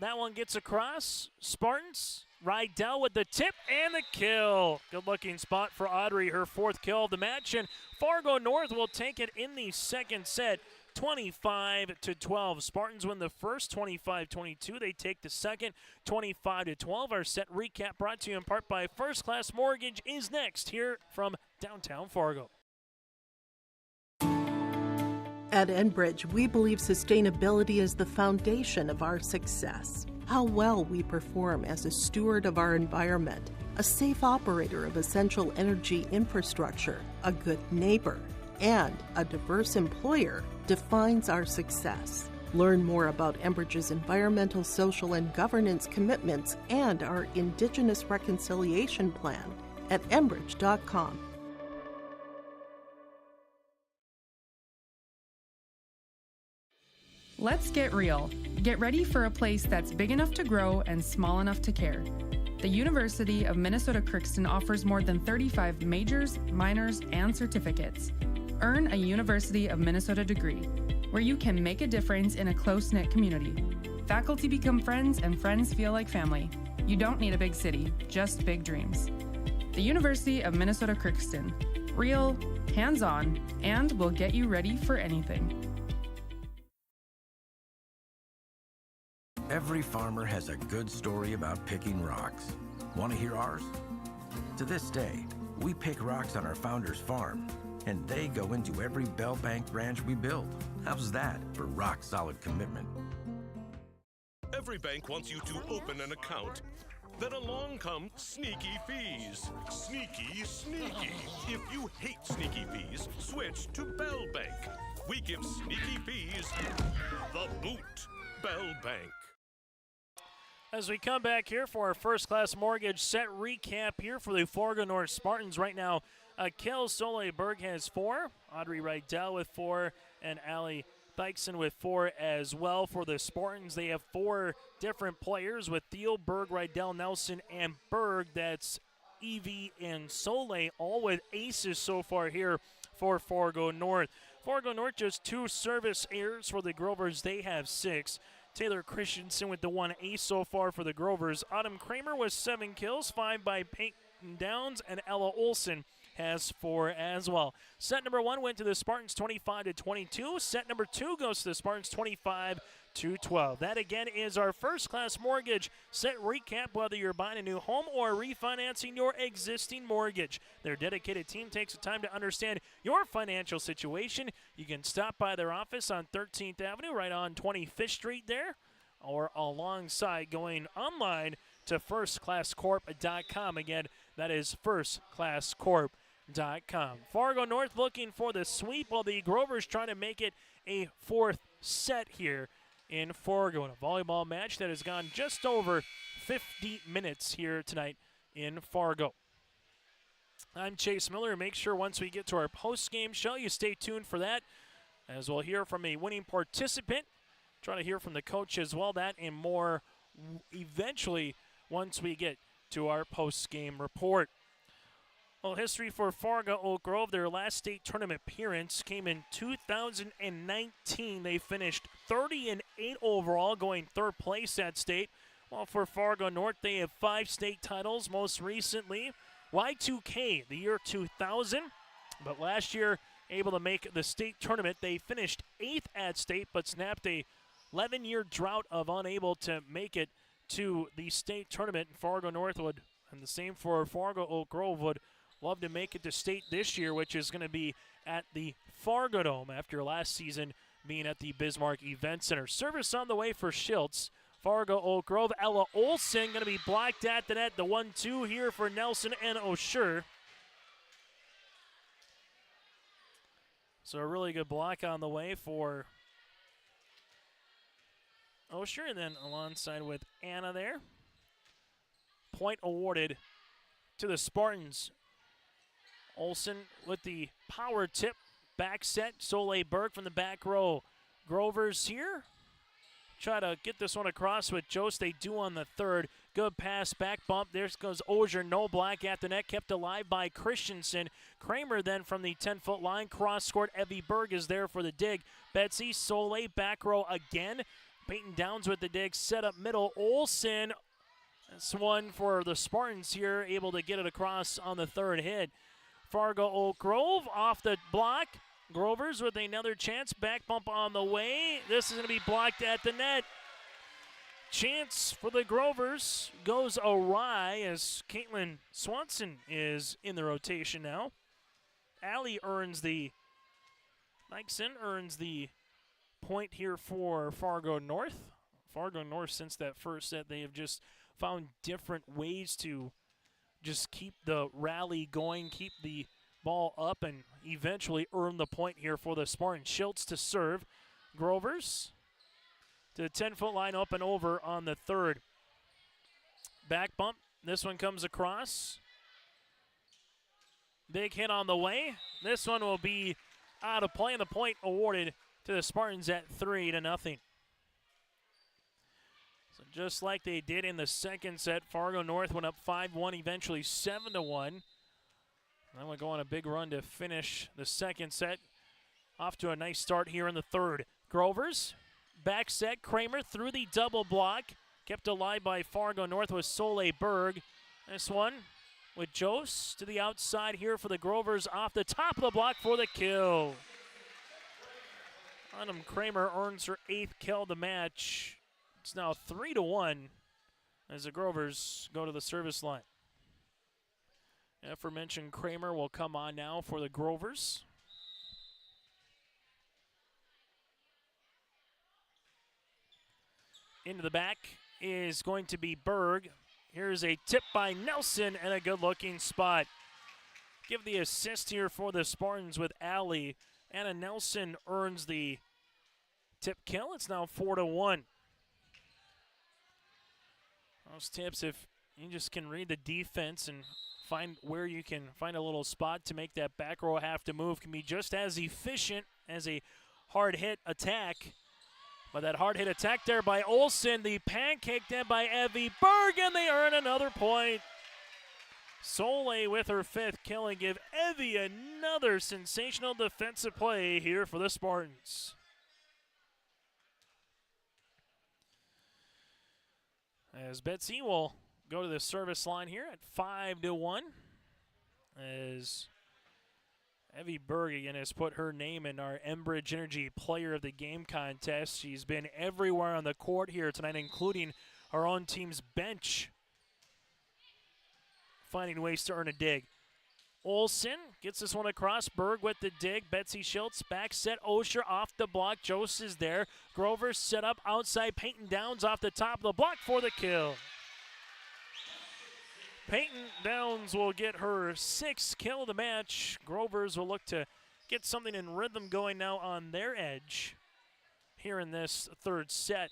That one gets across. Spartans, Rydell with the tip and the kill. Good looking spot for Audrey, her fourth kill of the match. And Fargo North will take it in the second set, 25-12. Spartans win the first, 25-22. They take the second, 25-12. Our set recap brought to you in part by First Class Mortgage is next here from downtown Fargo. At Enbridge, we believe sustainability is the foundation of our success. How well we perform as a steward of our environment, a safe operator of essential energy infrastructure, a good neighbor, and a diverse employer defines our success. Learn more about Enbridge's environmental, social, and governance commitments and our Indigenous Reconciliation Plan at enbridge.com. Let's get real. Get ready for a place that's big enough to grow and small enough to care. The University of Minnesota Crookston offers more than 35 majors, minors, and certificates. Earn a University of Minnesota degree, where you can make a difference in a close-knit community. Faculty become friends and friends feel like family. You don't need a big city, just big dreams. The University of Minnesota Crookston. Real, hands-on, and will get you ready for anything. Every farmer has a good story about picking rocks. Want to hear ours? To this day, we pick rocks on our founder's farm, and they go into every Bell Bank branch we build. How's that for rock-solid commitment? Every bank wants you to open an account. Then along come sneaky fees. Sneaky, sneaky. If you hate sneaky fees, switch to Bell Bank. We give sneaky fees the boot. Bell Bank. As we come back here for our First Class Mortgage set recap here for the Fargo North Spartans right now, Kel Soleberg has 4, Audrey Rydell with 4, and Allie Dykeson with 4 as well. For the Spartans, they have 4 different players with Theo, Berg, Rydell, Nelson, and Berg. That's Evie and Soleil, all with aces so far here for Fargo North. Fargo North just 2 service errors for the Grovers. They have 6. Taylor Christensen with the 1 ace so far for the Grovers. Autumn Kramer with 7 kills, 5 by Peyton Downs, and Ella Olson has 4 as well. Set number 1 went to the Spartans 25-22. Set number 2 goes to the Spartans 25-12. That again is our First Class Mortgage set recap, whether you're buying a new home or refinancing your existing mortgage. Their dedicated team takes the time to understand your financial situation. You can stop by their office on 13th Avenue right on 25th Street there, or alongside going online to firstclasscorp.com. Again, that is firstclasscorp.com. Fargo North looking for the sweep, while the Grovers trying to make it a 4th set here in Fargo in a volleyball match that has gone just over 50 minutes here tonight in Fargo. I'm Chase Miller. Make sure once we get to our post-game show, you stay tuned for that, as we'll hear from a winning participant. Try to hear from the coach as well. That and more eventually once we get to our post-game report. Well, history for Fargo Oak Grove. Their last state tournament appearance came in 2019. They finished 30-8 overall, going 3rd place at state. While for Fargo North, they have 5 state titles, most recently Y2K, the year 2000. But last year, able to make the state tournament. They finished 8th at state, but snapped a 11-year drought of unable to make it to the state tournament. Fargo North would, and the same for Fargo Oak Grove, would love to make it to state this year, which is going to be at the Fargo Dome after last season being at the Bismarck Event Center. Service on the way for Schiltz. Fargo Oak Grove. Ella Olson going to be blocked at the net. The 1-2 here for Nelson and O'Shure. So a really good block on the way for O'Shure, and then alongside with Anna there. Point awarded to the Spartans. Olson with the power tip. Back set. Soleil Berg from the back row. Grovers here. Try to get this one across with Jost. They do on the 3rd. Good pass, back bump. There goes Ozier. No block at the net. Kept alive by Christensen. Kramer then from the 10-foot line. Cross scored. Evie Berg is there for the dig. Betsy Soleil back row again. Peyton Downs with the dig. Set up middle. Olson. That's one for the Spartans here. Able to get it across on the 3rd hit. Fargo Oak Grove off the block. Grovers with another chance. Back bump on the way. This is going to be blocked at the net. Chance for the Grovers goes awry as Caitlin Swanson is in the rotation now. Allie earns the point here for Fargo North. Fargo North, since that first set, they have just found different ways to just keep the rally going, keep the ball up, and eventually earn the point here for the Spartans. Schultz to serve. Grovers to the 10-foot line, up and over on the third. Back bump. This one comes across. Big hit on the way. This one will be out of play, and the point awarded to the Spartans at 3-0. So just like they did in the second set, Fargo North went up 5-1, eventually 7-1. Then we'll go on a big run to finish the second set. Off to a nice start here in the third. Grovers, back set, Kramer through the double block. Kept alive by Fargo North with Soleil Berg. This one with Jose to the outside here for the Grovers, off the top of the block for the kill. Autumn Kramer earns her 8th kill of the match. It's now 3-1 as the Grovers go to the service line. Aforementioned Kramer will come on now for the Grovers. Into the back is going to be Berg. Here's a tip by Nelson and a good-looking spot. Give the assist here for the Spartans with Alley. Anna Nelson earns the tip kill. It's now 4-1. Those tips, if you just can read the defense and find where you can find a little spot to make that back row have to move, can be just as efficient as a hard hit attack. But that hard hit attack there by Olsen, the pancake then by Evie Berg, and they earn another point. Soleil with her 5th kill and give Evie another sensational defensive play here for the Spartans. As Betsy will go to the service line here at 5-1. As Evie Berg again has put her name in our Enbridge Energy Player of the Game contest. She's been everywhere on the court here tonight, including our own team's bench, finding ways to earn a dig. Olsen gets this one across. Berg with the dig. Betsy Schultz back set. Osher off the block. Jose is there. Grover set up outside. Peyton Downs off the top of the block for the kill. Peyton Downs will get her 6th kill of the match. Grovers will look to get something in rhythm going now on their edge here in this third set.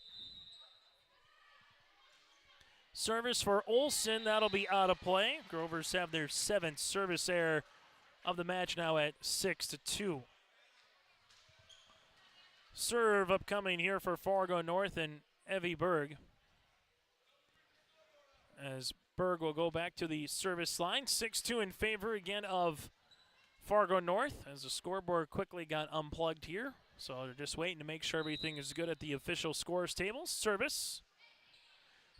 Service for Olsen, that'll be out of play. Grovers have their 7th service error of the match now at 6-2. Serve upcoming here for Fargo North and Evie Berg. As Berg will go back to the service line. 6-2 in favor again of Fargo North as the scoreboard quickly got unplugged here. So they're just waiting to make sure everything is good at the official scores table. Service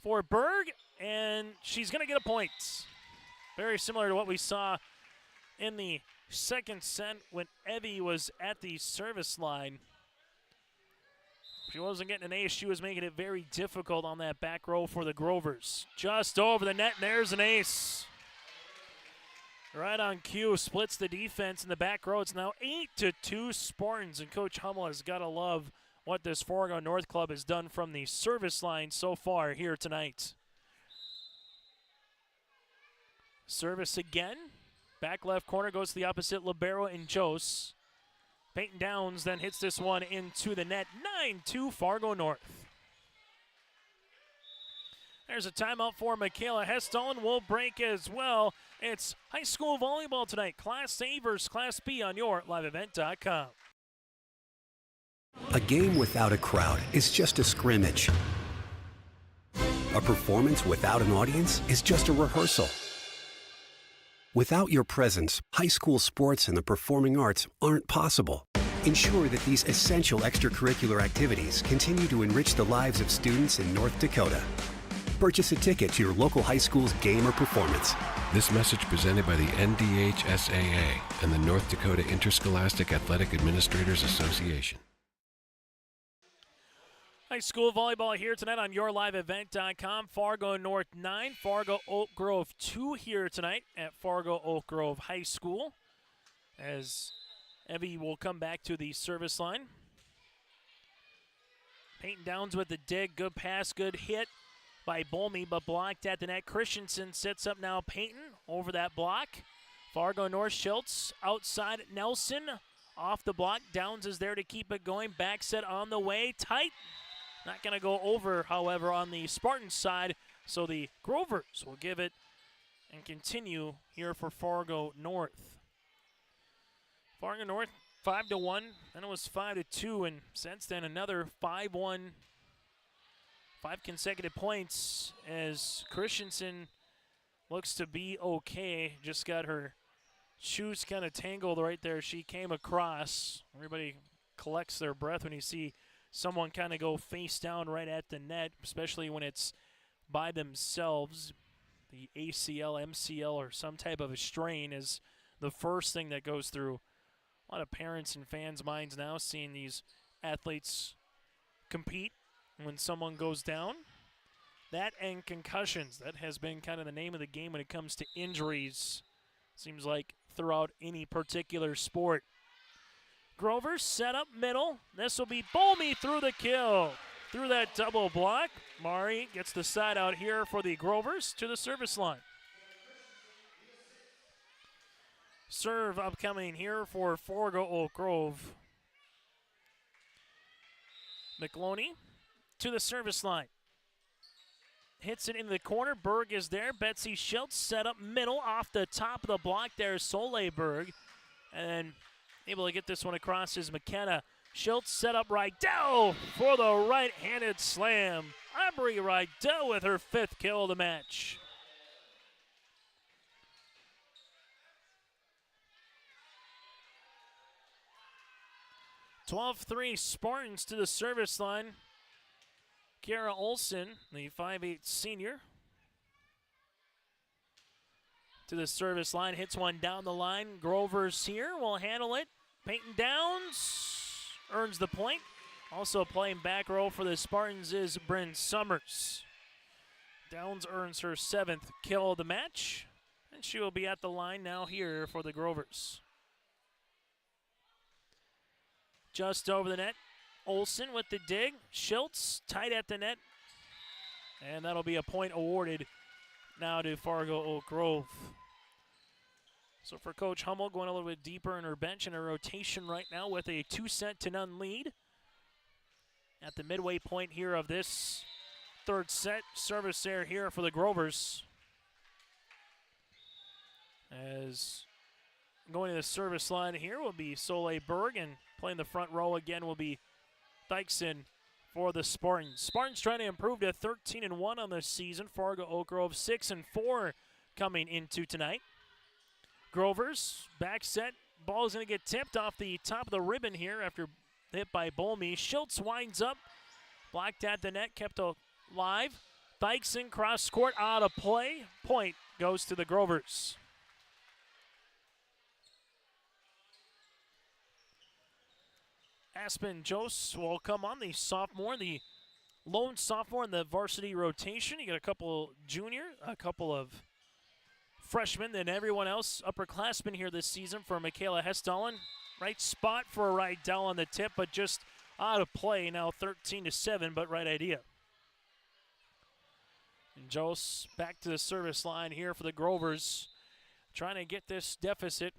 for Berg, and she's going to get a point. Very similar to what we saw in the second set when Evie was at the service line. She wasn't getting an ace. She was making it very difficult on that back row for the Grovers. Just over the net, and there's an ace. Right on cue, splits the defense in the back row. It's now 8-2 Spartans, and Coach Hummel has got to love what this Fargo North club has done from the service line so far here tonight. Service again. Back left corner goes to the opposite libero in Jose. Peyton Downs then hits this one into the net. 9-2 Fargo North. There's a timeout for Michaela Hesston. Will break as well. It's high school volleyball tonight. Class A versus Class B on your liveevent.com. A game without a crowd is just a scrimmage. A performance without an audience is just a rehearsal. Without your presence, high school sports and the performing arts aren't possible. Ensure that these essential extracurricular activities continue to enrich the lives of students in North Dakota. Purchase a ticket to your local high school's game or performance. This message presented by the NDHSAA and the North Dakota Interscholastic Athletic Administrators Association. High school volleyball here tonight on yourliveevent.com. Fargo North 9, Fargo Oak Grove 2 here tonight at Fargo Oak Grove High School. As Evie will come back to the service line. Peyton Downs with the dig. Good pass, good hit by Bolme, but blocked at the net. Christensen sets up now Peyton. over that block. Fargo North Schultz outside Nelson. Off the block. Downs is there to keep it going. Back set on the way. Tight. Not going to go over, however, on the Spartans side. So the Grovers will give it and continue here for Fargo North. Fargo North 5-1. Then it was 5-2. And since then, another 5-1. 5 consecutive points as Christensen looks to be okay. Just got her shoes kind of tangled right there. She came across. Everybody collects their breath when you see someone kind of go face down right at the net, especially when it's by themselves. The ACL, MCL, or some type of a strain is the first thing that goes through a lot of parents' and fans' minds now, seeing these athletes compete. When someone goes down, that and concussions. That has been kind of the name of the game when it comes to injuries. Seems like throughout any particular sport. Grover set up middle. This will be Bolmy through the kill. Through that double block. Mari gets the side out here for the Grovers to the service line. Serve upcoming here for Fargo Oak Grove. McLoney to the service line. Hits it into the corner. Berg is there. Betsy Schultz set up middle off the top of the block. There's Soleberg. And able to get this one across is McKenna. Schultz set up Rydell for the right-handed slam. Aubrey Rydell with her 5th kill of the match. (12-3) Spartans to the service line. Kiara Olson, the 5'8" senior, to the service line, hits one down the line. Grover's here, will handle it. Peyton Downs earns the point. Also playing back row for the Spartans is Bryn Summers. Downs earns her 7th kill of the match, and she will be at the line now here for the Grovers. Just over the net. Olsen with the dig. Schultz tight at the net. And that'll be a point awarded now to Fargo Oak Grove. So for Coach Hummel, going a little bit deeper in her bench and her rotation right now with a 2-0 lead. At the midway point here of this 3rd set. Service there here for the Grovers. As going to the service line here will be Soleil Berg, and playing the front row again will be Dykeson for the Spartans. Spartans trying to improve to 13-1 on this season. Fargo Oak Grove 6-4 coming into tonight. Grovers back set. Ball is going to get tipped off the top of the ribbon here after hit by Bolmy. Schultz winds up. Blocked at the net, kept alive. Dykeson cross court out of play. Point goes to the Grovers. Aspen Jose will come on, the sophomore, the lone sophomore in the varsity rotation. You got a couple a couple of freshmen, then everyone else upperclassmen here this season for Michaela Hesston. Right spot for Rydell on the tip, but just out of play now, 13-7, but right idea. And Jose back to the service line here for the Grovers, trying to get this deficit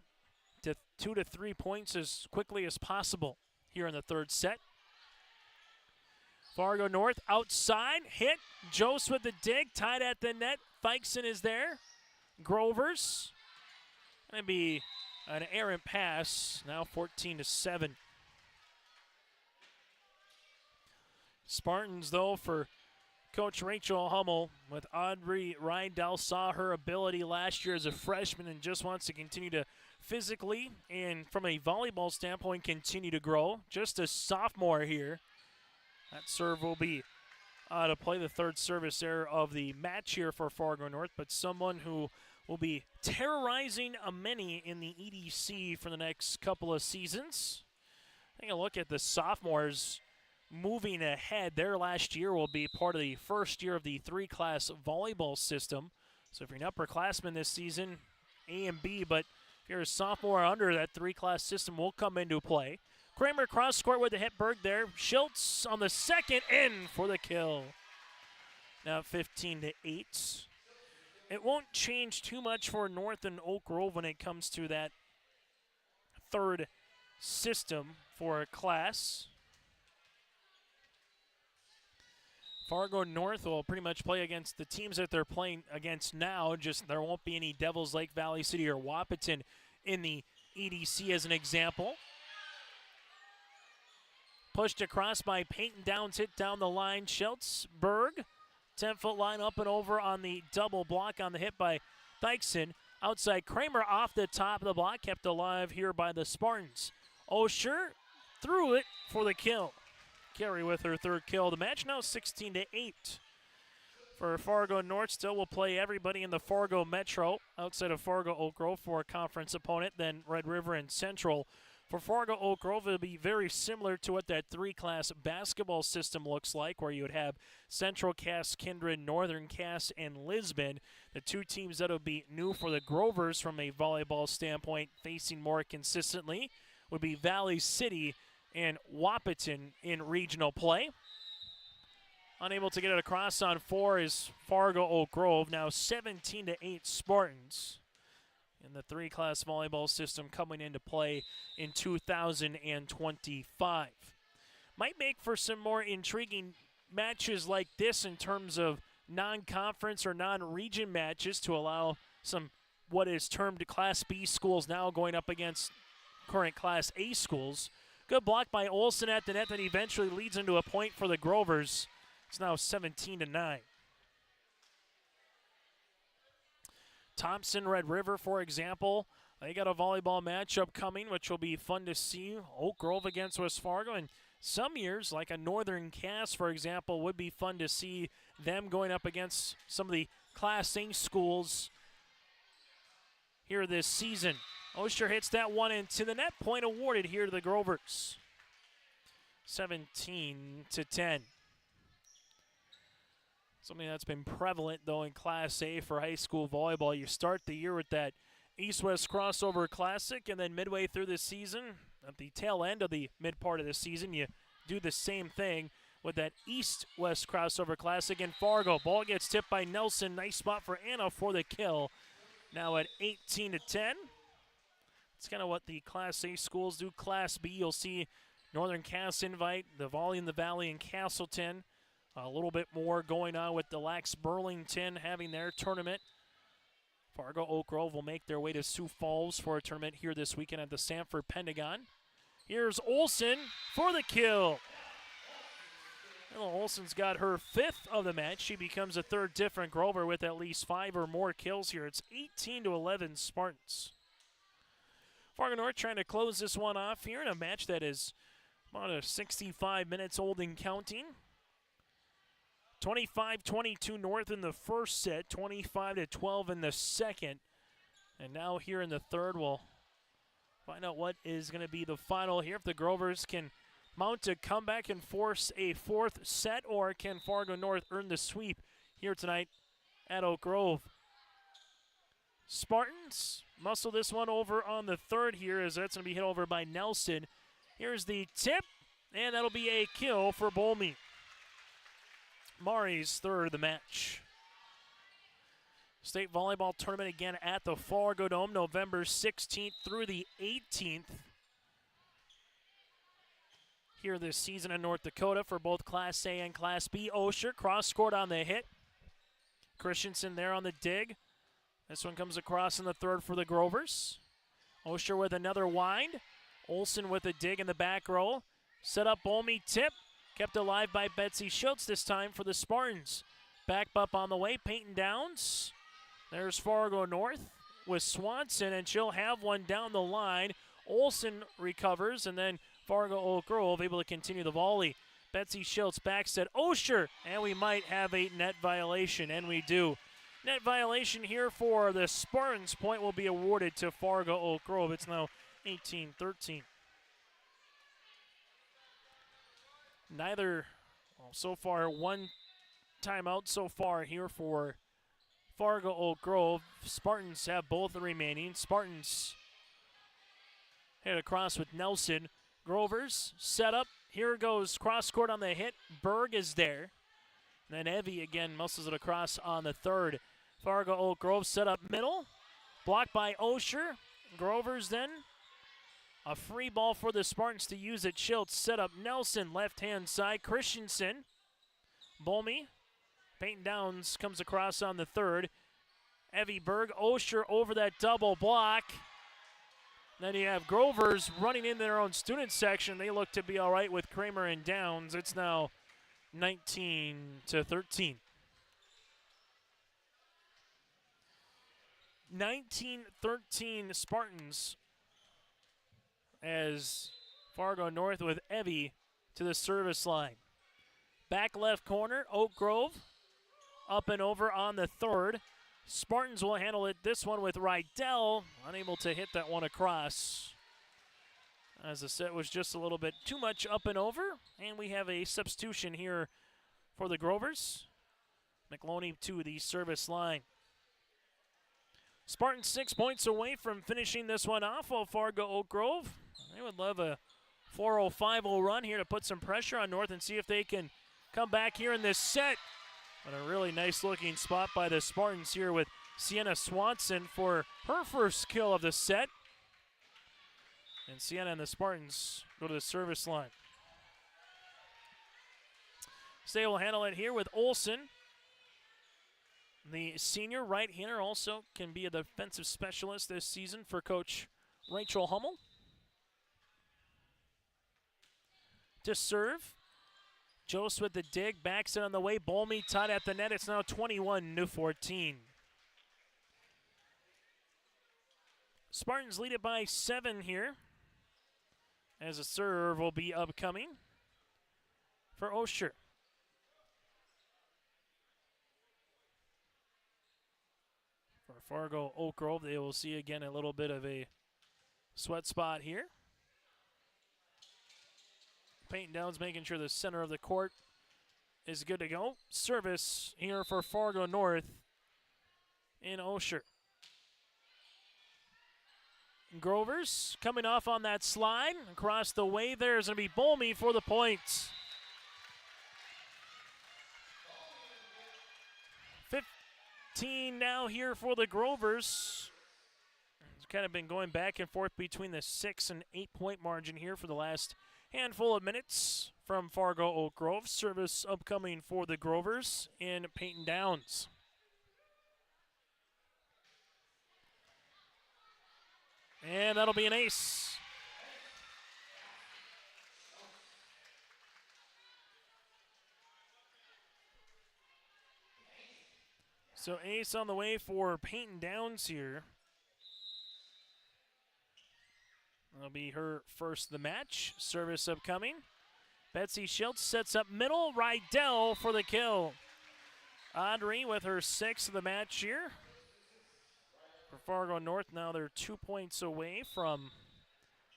to 2 to 3 points as quickly as possible here in the 3rd set. Fargo North outside, hit. Jose with the dig, tied at the net. Dykeson is there. Grovers, going to be an errant pass, now 14-7. Spartans, though, for Coach Rachel Hummel, with Audrey Rydell, saw her ability last year as a freshman and just wants to continue to physically and from a volleyball standpoint continue to grow. Just a sophomore here. That serve will be to play the 3rd service error of the match here for Fargo North, but someone who will be terrorizing many in the EDC for the next couple of seasons. Take a look at the sophomores moving ahead. Their last year will be part of the first year of the 3-class volleyball system. So if you're an upperclassman this season, A and B, but if you're a sophomore under, that 3-class system will come into play. Kramer cross court with the hit. Berg there. Schultz on the second, in for the kill. Now 15-8. it won't change too much for North and Oak Grove when it comes to that third system for a class. Fargo North will pretty much play against the teams that they're playing against now, just there won't be any Devils Lake, Valley City, or Wahpeton in the EDC as an example. Pushed across by Peyton Downs, hit down the line. Schultzberg, 10-foot line up and over on the double block on the hit by Dykeson. Outside Kramer off the top of the block, kept alive here by the Spartans. Osher threw it for the kill. Carey with her third kill. The match now 16-8. For Fargo North, still will play everybody in the Fargo Metro outside of Fargo Oak Grove for a conference opponent, then Red River and Central. For Fargo Oak Grove, it'll be very similar to what that three-class basketball system looks like, where you would have Central Cass, Kindred, Northern Cass, and Lisbon. The two teams that will be new for the Grovers from a volleyball standpoint, facing more consistently, would be Valley City and Wahpeton in regional play. Unable to get it across on 4 is Fargo Oak Grove, now 17-8 Spartans. And the three-class volleyball system coming into play in 2025. Might make for some more intriguing matches like this in terms of non-conference or non-region matches to allow some what is termed Class B schools now going up against current Class A schools. Good block by Olsen at the net that eventually leads into a point for the Grovers. It's now 17-9. Thompson, Red River, for example, they got a volleyball matchup coming, which will be fun to see. Oak Grove against West Fargo. And some years, like a Northern Cass, for example, would be fun to see them going up against some of the Class A schools here this season. Osher hits that one into the net. Point awarded here to the Grovers. 17-10. Something that's been prevalent, though, in Class A for high school volleyball. You start the year with that East-West Crossover Classic, and then midway through the season, at the tail end of the mid part of the season, you do the same thing with that East-West Crossover Classic in Fargo. Ball gets tipped by Nelson. Nice spot for Anna for the kill. Now at 18-10. It's kind of what the Class A schools do. Class B, you'll see Northern Cass invite, the Volley in the Valley, and Castleton. A little bit more going on with the Lax Burlington having their tournament. Fargo Oak Grove will make their way to Sioux Falls for a tournament here this weekend at the Sanford Pentagon. Here's Olsen for the kill. Well, Olsen's got her 5th of the match. She becomes a third different Grover with at least 5 or more kills here. It's 18-11 Spartans. Fargo North trying to close this one off here in a match that is about 65 minutes old and counting. 25-22 North in the first set, 25-12 in the second. And now here in the third, we'll find out what is going to be the final here. If the Grovers can mount a comeback and force a 4th set, or can Fargo North earn the sweep here tonight at Oak Grove. Spartans muscle this one over on the third here, as that's going to be hit over by Nelson. Here's the tip, and that'll be a kill for Bolme. Mari's third of the match. State Volleyball Tournament again at the Fargo Dome, November 16th through the 18th. Here this season in North Dakota for both Class A and Class B. Osher cross-scored on the hit. Christensen there on the dig. This one comes across in the third for the Grovers. Osher with another wind. Olsen with a dig in the back row. Set up Bolme tip. Kept alive by Betsy Schultz this time for the Spartans. Back up on the way, Peyton Downs. There's Fargo North with Swanson, and she'll have one down the line. Olsen recovers, and then Fargo Oak Grove able to continue the volley. Betsy Schultz backs at Osher, and we might have a net violation, and we do. Net violation here for the Spartans. Point will be awarded to Fargo Oak Grove. It's now 18-13. Neither, well, so far, one timeout so far here for Fargo Oak Grove. Spartans have both the remaining. Spartans head across with Nelson. Grovers set up. Here goes cross court on the hit. Berg is there. And then Evie again muscles it across on the third. Fargo Oak Grove set up middle. Blocked by Osher. Grovers then. A free ball for the Spartans to use at Schultz. Set up Nelson, left-hand side. Christensen. Bolmy. Peyton Downs comes across on the third. Evie Berg, Osher over that double block. Then you have Grovers running in their own student section. They look to be all right with Kramer and Downs. It's now 19-13. 19-13 Spartans as Fargo North with Evie to the service line. Back left corner, Oak Grove up and over on the third. Spartans will handle it this one with Rydell, unable to hit that one across as the set was just a little bit too much up and over. And we have a substitution here for the Grovers. McLoney to the service line. Spartans 6 points away from finishing this one off of Fargo Oak Grove. They would love a 4-0-5-0 run here to put some pressure on North and see if they can come back here in this set. But a really nice looking spot by the Spartans here with Sienna Swanson for her first kill of the set. And Sienna and the Spartans go to the service line. Stay will handle it here with Olson. The senior right-hander also can be a defensive specialist this season for Coach Rachel Hummel. To serve. Jose with the dig, backs it on the way. Bolmy tied at the net. It's now 21-14. Spartans lead it by 7 here, as a serve will be upcoming for Osher. For Fargo Oak Grove, they will see again a little bit of a sweat spot here. Peyton Downs making sure the center of the court is good to go. Service here for Fargo North in Osher. Grovers coming off on that slide. Across the way there's going to be Bolmy for the points. 15 now here for the Grovers. It's kind of been going back and forth between the 6 and 8 point margin here for the last handful of minutes from Fargo Oak Grove. Service upcoming for the Grovers in Peyton Downs. And that'll be an ace. So ace on the way for Peyton Downs here. That'll be her first of the match. Service upcoming. Betsy Schultz sets up middle. Rydell for the kill. Audrey with her 6th of the match here. For Fargo North, now they're 2 points away from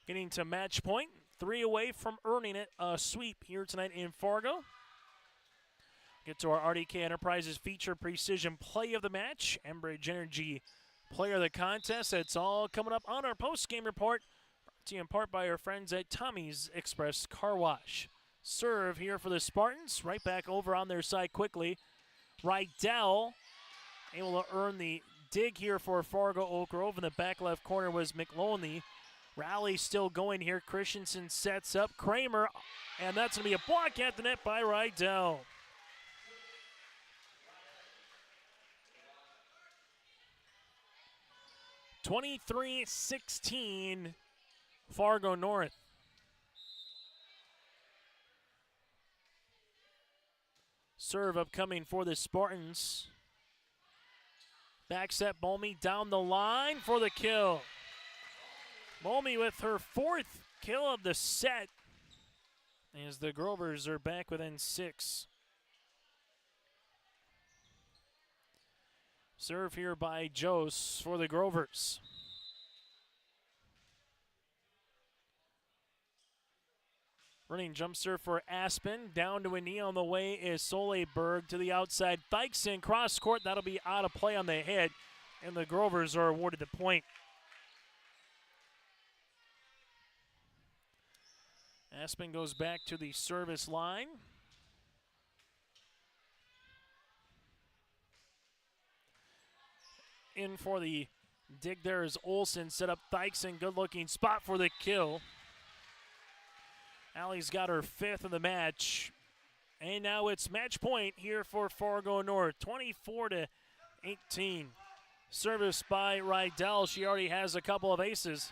getting to match point. 3 away from earning it a sweep here tonight in Fargo. Get to our RDK Enterprises feature precision play of the match. Enbridge Energy player of the contest. It's all coming up on our post-game report. Brought to you in part by our friends at Tommy's Express Car Wash. Serve here for the Spartans. Right back over on their side quickly. Rydell able to earn the dig here for Fargo Oak Grove. In the back left corner was McLoney. Rally still going here. Christensen sets up Kramer, and that's going to be a block at the net by Rydell. (23-16) Fargo North. Serve upcoming for the Spartans. Back set Bolmy down the line for the kill. Bolmy with her 4th kill of the set as the Grovers are back within 6. Serve here by Jose for the Grovers. Running jump serve for Aspen. Down to a knee on the way is Soleberg to the outside. Dykeson cross court. That'll be out of play on the hit. And the Grovers are awarded the point. Aspen goes back to the service line. In for the dig there is Olsen. Set up Dykeson. Good-looking spot for the kill. Allie's got her 5th of the match. And now it's match point here for Fargo North. 24-18. Service by Rydell. She already has a couple of aces.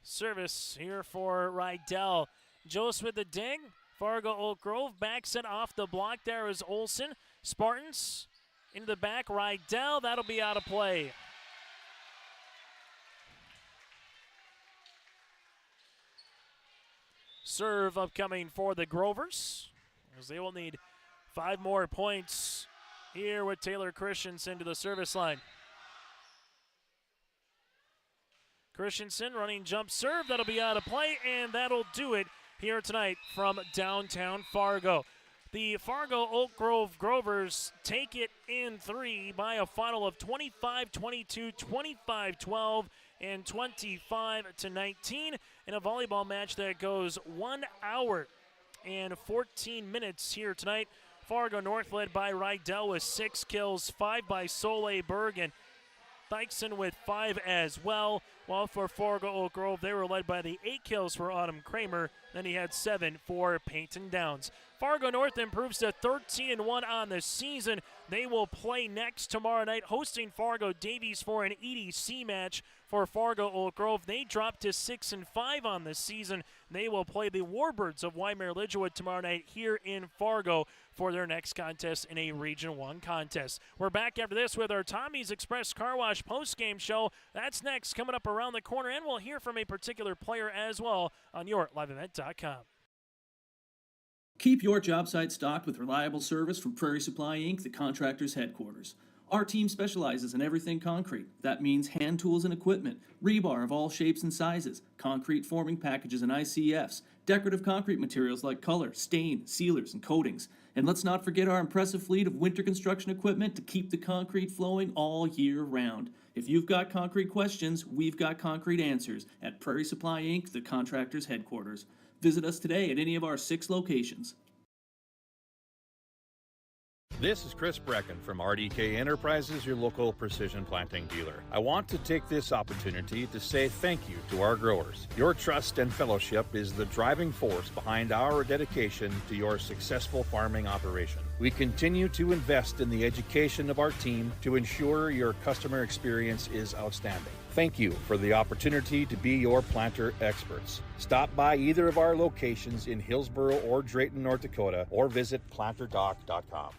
Service here for Rydell. Jost with the ding. Fargo Oak Grove backs it off the block. There is Olsen. Spartans into the back. Rydell. That'll be out of play. Serve upcoming for the Grovers, as they will need 5 more points here with Taylor Christensen to the service line. Christensen running jump serve. That'll be out of play, and that'll do it here tonight from downtown Fargo. The Fargo Oak Grove Grovers take it in 3 by a final of 25-22, 25-12, and 25-19 in a volleyball match that goes 1 hour and 14 minutes here tonight. Fargo North led by Rydell with 6 kills, 5 by Soleil Berg, and Dykeson with 5 as well. While for Fargo Oak Grove, they were led by the 8 kills for Autumn Kramer. Then he had 7 for Peyton Downs. Fargo North improves to 13-1 on the season. They will play next tomorrow night, hosting Fargo Davies for an EDC match. For Fargo Oak Grove, they dropped to 6-5 on the season. They will play the Warbirds of Waimea Ridgewood tomorrow night here in Fargo for their next contest in a Region 1 contest. We're back after this with our Tommy's Express Car Wash post-game show. That's next, coming up around the corner, and we'll hear from a particular player as well on YourLiveEvent.com. Keep your job site stocked with reliable service from Prairie Supply Inc., the contractor's headquarters. Our team specializes in everything concrete. That means hand tools and equipment, rebar of all shapes and sizes, concrete forming packages and ICFs, decorative concrete materials like color, stain, sealers, and coatings. And let's not forget our impressive fleet of winter construction equipment to keep the concrete flowing all year round. If you've got concrete questions, we've got concrete answers at Prairie Supply Inc., the contractor's headquarters. Visit us today at any of our 6 locations. This is Chris Brecken from RDK Enterprises, your local precision planting dealer. I want to take this opportunity to say thank you to our growers. Your trust and fellowship is the driving force behind our dedication to your successful farming operation. We continue to invest in the education of our team to ensure your customer experience is outstanding. Thank you for the opportunity to be your planter experts. Stop by either of our locations in Hillsboro or Drayton, North Dakota, or visit planterdoc.com.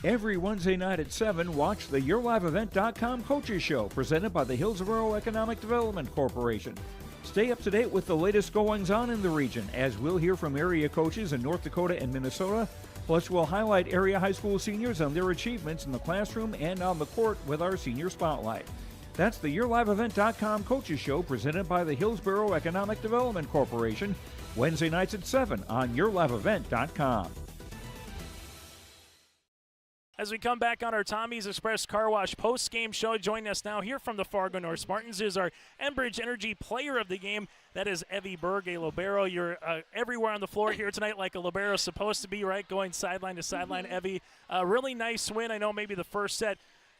Every Wednesday night at 7, watch the YourLiveEvent.com Coaches Show presented by the Hillsboro Economic Development Corporation. Stay up to date with the latest goings-on in the region, as we'll hear from area coaches in North Dakota and Minnesota. Plus, we'll highlight area high school seniors and their achievements in the classroom and on the court with our Senior Spotlight. That's the YourLiveEvent.com Coaches Show presented by the Hillsboro Economic Development Corporation, Wednesday nights at 7 on YourLiveEvent.com. As we come back on our Tommy's Express Car Wash post-game show, joining us now here from the Fargo North Spartans is our Enbridge Energy Player of the Game. That is Evie Berg, a libero. You're everywhere on the floor here tonight like a libero is supposed to be, right? Going sideline to sideline. Evie, really nice win. I know maybe the first set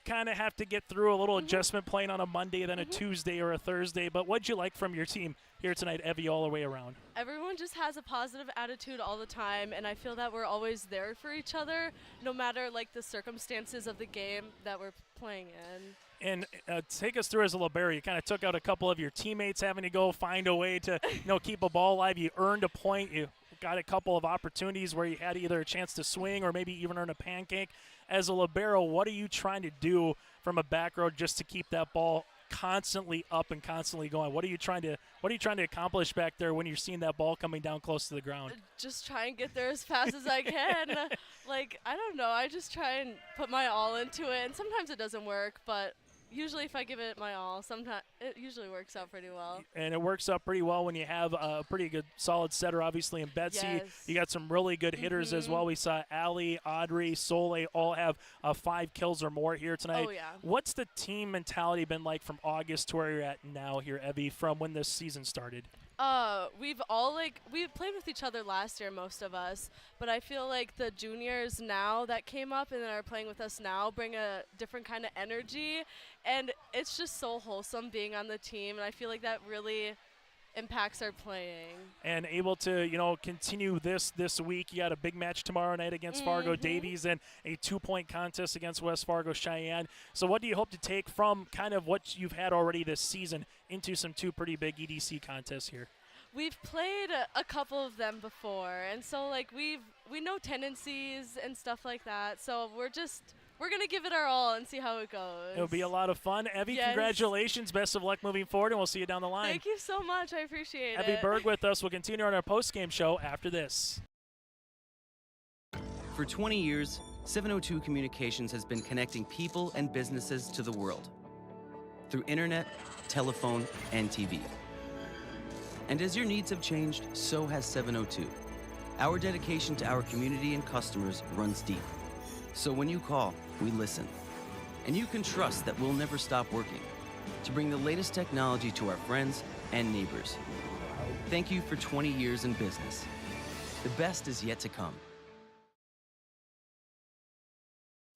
kind of have to get through a little adjustment playing on a Monday, then a Tuesday or a Thursday. But what'd you like from your team here tonight, Evie, all the way around? Everyone just has a positive attitude all the time, and I feel that we're always there for each other, no matter like the circumstances of the game that we're playing in. And take us through as a libero. You kind of took out a couple of your teammates having to go find a way to keep a ball alive. You earned a point. You got a couple of opportunities where you had either a chance to swing or maybe even earn a pancake. As a libero, what are you trying to do from a back row just to keep that ball constantly up and constantly going? What are you trying to accomplish back there when you're seeing that ball coming down close to the ground? Just try and get there as fast as I can. Like, I don't know. I just try and put my all into it, and sometimes it doesn't work, but usually if I give it my all, sometimes it usually works out pretty well. And it works out pretty well when you have a pretty good solid setter, obviously, in Betsy. Yes. You got some really good hitters as well. We saw Allie, Audrey, Soleil all have 5 kills or more here tonight. Oh, yeah. What's the team mentality been like from August to where you're at now here, Evie, from when this season started? We've all we played with each other last year, most of us, but I feel like the juniors now that came up and that are playing with us now bring a different kind of energy, and it's just so wholesome being on the team, and I feel like that really impacts our playing. And able to, continue this week. You got a big match tomorrow night against Fargo Davies and a 2-point contest against West Fargo Cheyenne. So what do you hope to take from kind of what you've had already this season into some 2 pretty big EDC contests here? We've played a couple of them before, and so we know tendencies and stuff like that. So we're going to give it our all and see how it goes. It'll be a lot of fun. Evie, yes. Congratulations. Best of luck moving forward, and we'll see you down the line. Thank you so much. I appreciate it. Evie Berg with us. We'll continue on our post-game show after this. For 20 years, 702 Communications has been connecting people and businesses to the world through internet, telephone, and TV. And as your needs have changed, so has 702. Our dedication to our community and customers runs deep. So when you call, we listen. And you can trust that we'll never stop working to bring the latest technology to our friends and neighbors. Thank you for 20 years in business. The best is yet to come.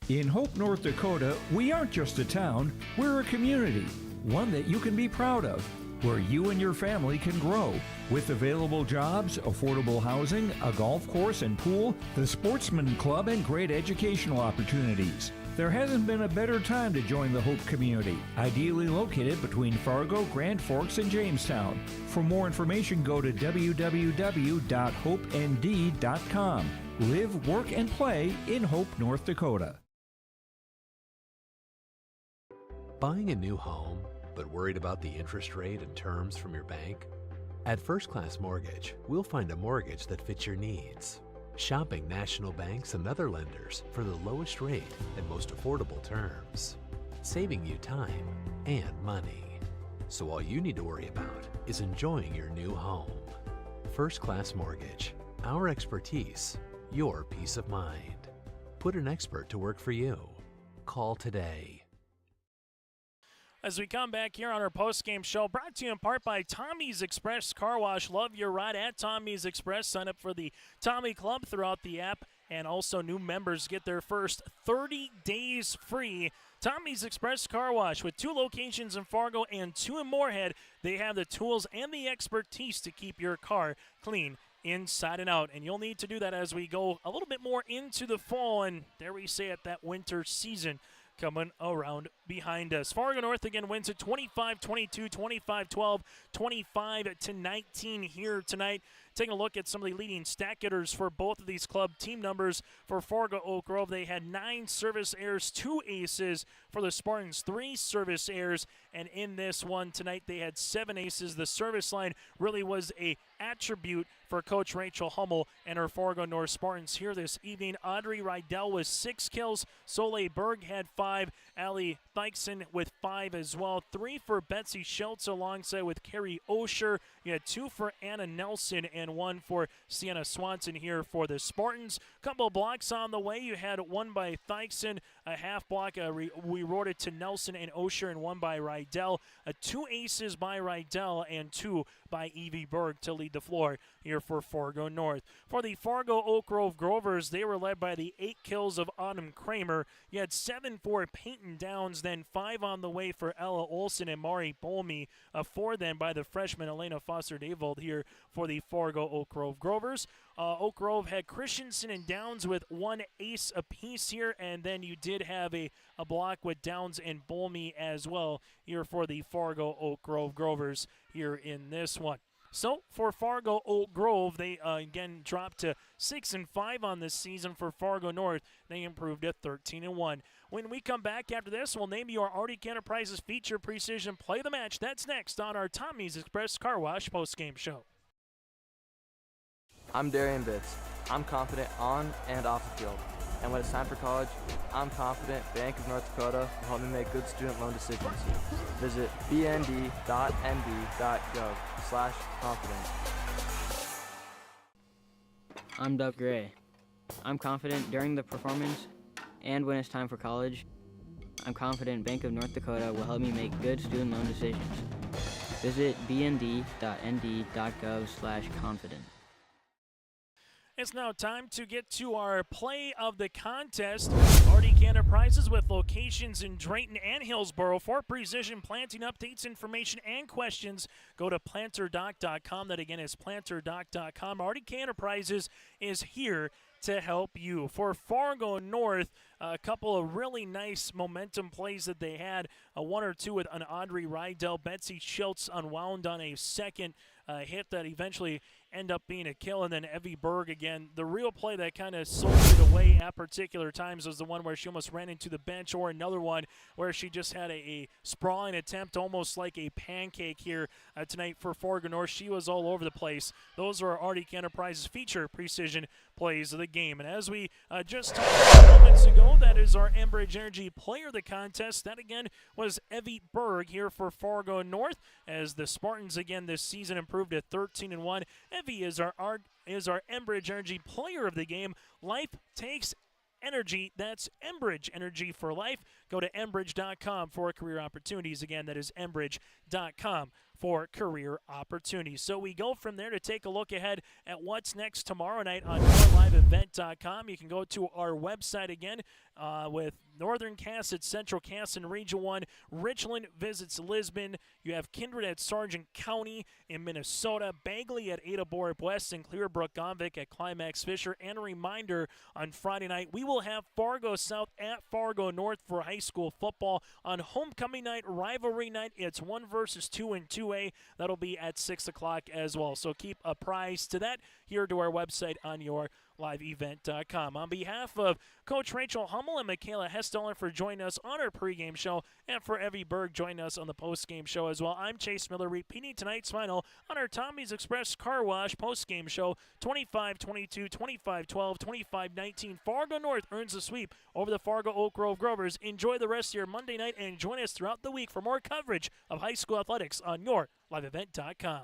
In Hope, North Dakota, we aren't just a town, we're a community, one that you can be proud of, where you and your family can grow. With available jobs, affordable housing, a golf course and pool, the Sportsman Club, and great educational opportunities. There hasn't been a better time to join the Hope community, ideally located between Fargo, Grand Forks, and Jamestown. For more information, go to www.hopend.com. Live, work, and play in Hope, North Dakota. Buying a new home, but worried about the interest rate and terms from your bank? At First Class Mortgage, we'll find a mortgage that fits your needs. Shopping national banks and other lenders for the lowest rate and most affordable terms. Saving you time and money. So all you need to worry about is enjoying your new home. First Class Mortgage. Our expertise, your peace of mind. Put an expert to work for you. Call today. As we come back here on our post-game show, brought to you in part by Tommy's Express Car Wash. Love your ride at Tommy's Express. Sign up for the Tommy Club throughout the app, and also new members get their first 30 days free. Tommy's Express Car Wash, with 2 locations in Fargo and 2 in Moorhead. They have the tools and the expertise to keep your car clean inside and out, and you'll need to do that as we go a little bit more into the fall, and dare we say it, that winter season coming around behind us. Fargo North again wins it 25-22, 25-12, 25-19 here tonight. Taking a look at some of the leading stat getters for both of these club team numbers. For Fargo Oak Grove, they had 9 service errors, 2 aces. For the Spartans, 3 service errors, and in this one tonight they had 7 aces. The service line really was a attribute for Coach Rachel Hummel and her Fargo North Spartans here this evening. Audrey Rydell with 6 kills. Soleil Berg had 5. Allie Thykson with 5 as well. 3 for Betsy Schultz alongside with Carrie Osher. You had 2 for Anna Nelson and 1 for Sienna Swanson here for the Spartans. Couple of blocks on the way. You had 1 by Thykson, A half block, we wrote it to Nelson and Osher, and one by Rydell. 2 aces by Rydell and 2 by Evie Berg to lead the floor here for Fargo North. For the Fargo Oak Grove Grovers, they were led by the 8 kills of Autumn Kramer. You had 7 for Peyton Downs, then 5 on the way for Ella Olson and Mari Bolmy. 4 then by the freshman Elena Foster-Davold here for the Fargo Oak Grove Grovers. Oak Grove had Christensen and Downs with 1 ace apiece here, and then you did have a block with Downs and Bolmy as well here for the Fargo Oak Grove Grovers here in this one. So for Fargo Oak Grove, they again dropped to 6-5 on this season. For Fargo North, they improved to 13-1. When we come back after this, we'll name you our Arctic Enterprises feature precision play of the match. That's next on our Tommy's Express Car Wash postgame show. I'm Darian Bitts. I'm confident on and off the field. And when it's time for college, I'm confident Bank of North Dakota will help me make good student loan decisions. Visit bnd.nd.gov/confident. I'm Doug Gray. I'm confident during the performance and when it's time for college. I'm confident Bank of North Dakota will help me make good student loan decisions. Visit bnd.nd.gov/confident. It's now time to get to our play of the contest. Arctic Enterprises with locations in Drayton and Hillsboro. For precision planting updates, information, and questions, go to planterdoc.com. That again is planterdoc.com. Arctic Enterprises is here to help you. For Fargo North, a couple of really nice momentum plays that they had. 1 or 2 with an Audrey Rydell. Betsy Schultz unwound on a second hit that eventually end up being a kill, and then Evie Berg again. The real play that kind of sold it away at particular times was the one where she almost ran into the bench, or another one where she just had a sprawling attempt, almost like a pancake here tonight for Fargo North. She was all over the place. Those are our Arctic Enterprises feature precision plays of the game. And as we just talked about moments ago, that is our Enbridge Energy player of the contest. That again was Evie Berg here for Fargo North, as the Spartans again this season improved at 13-1. Evie is our Enbridge Energy player of the game. Life takes energy. That's Enbridge Energy for life. Go to enbridge.com for career opportunities. Again, that is enbridge.com for career opportunities. So we go from there to take a look ahead at what's next tomorrow night on yourliveevent.com. You can go to our website again with Northern Cass at Central Cass in Region 1. Richland visits Lisbon. You have Kindred at Sargent County in Minnesota. Bagley at Ada Borup West and Clearbrook Gonvick at Climax Fisher. And a reminder, on Friday night, we will have Fargo South at Fargo North for high school football. On homecoming night, rivalry night, it's 1 versus 2 in 2A. That'll be at 6 o'clock as well. So keep apprised to that here to our website on yourliveevent.com. On behalf of Coach Rachel Hummel and Michaela Hesston for joining us on our pregame show, and for Evie Berg joining us on the postgame show as well, I'm Chase Miller, repeating tonight's final on our Tommy's Express Car Wash postgame show. 25-22, 25-12, 25-19. Fargo North earns the sweep over the Fargo Oak Grove Grovers. Enjoy the rest of your Monday night and join us throughout the week for more coverage of high school athletics on yourliveevent.com.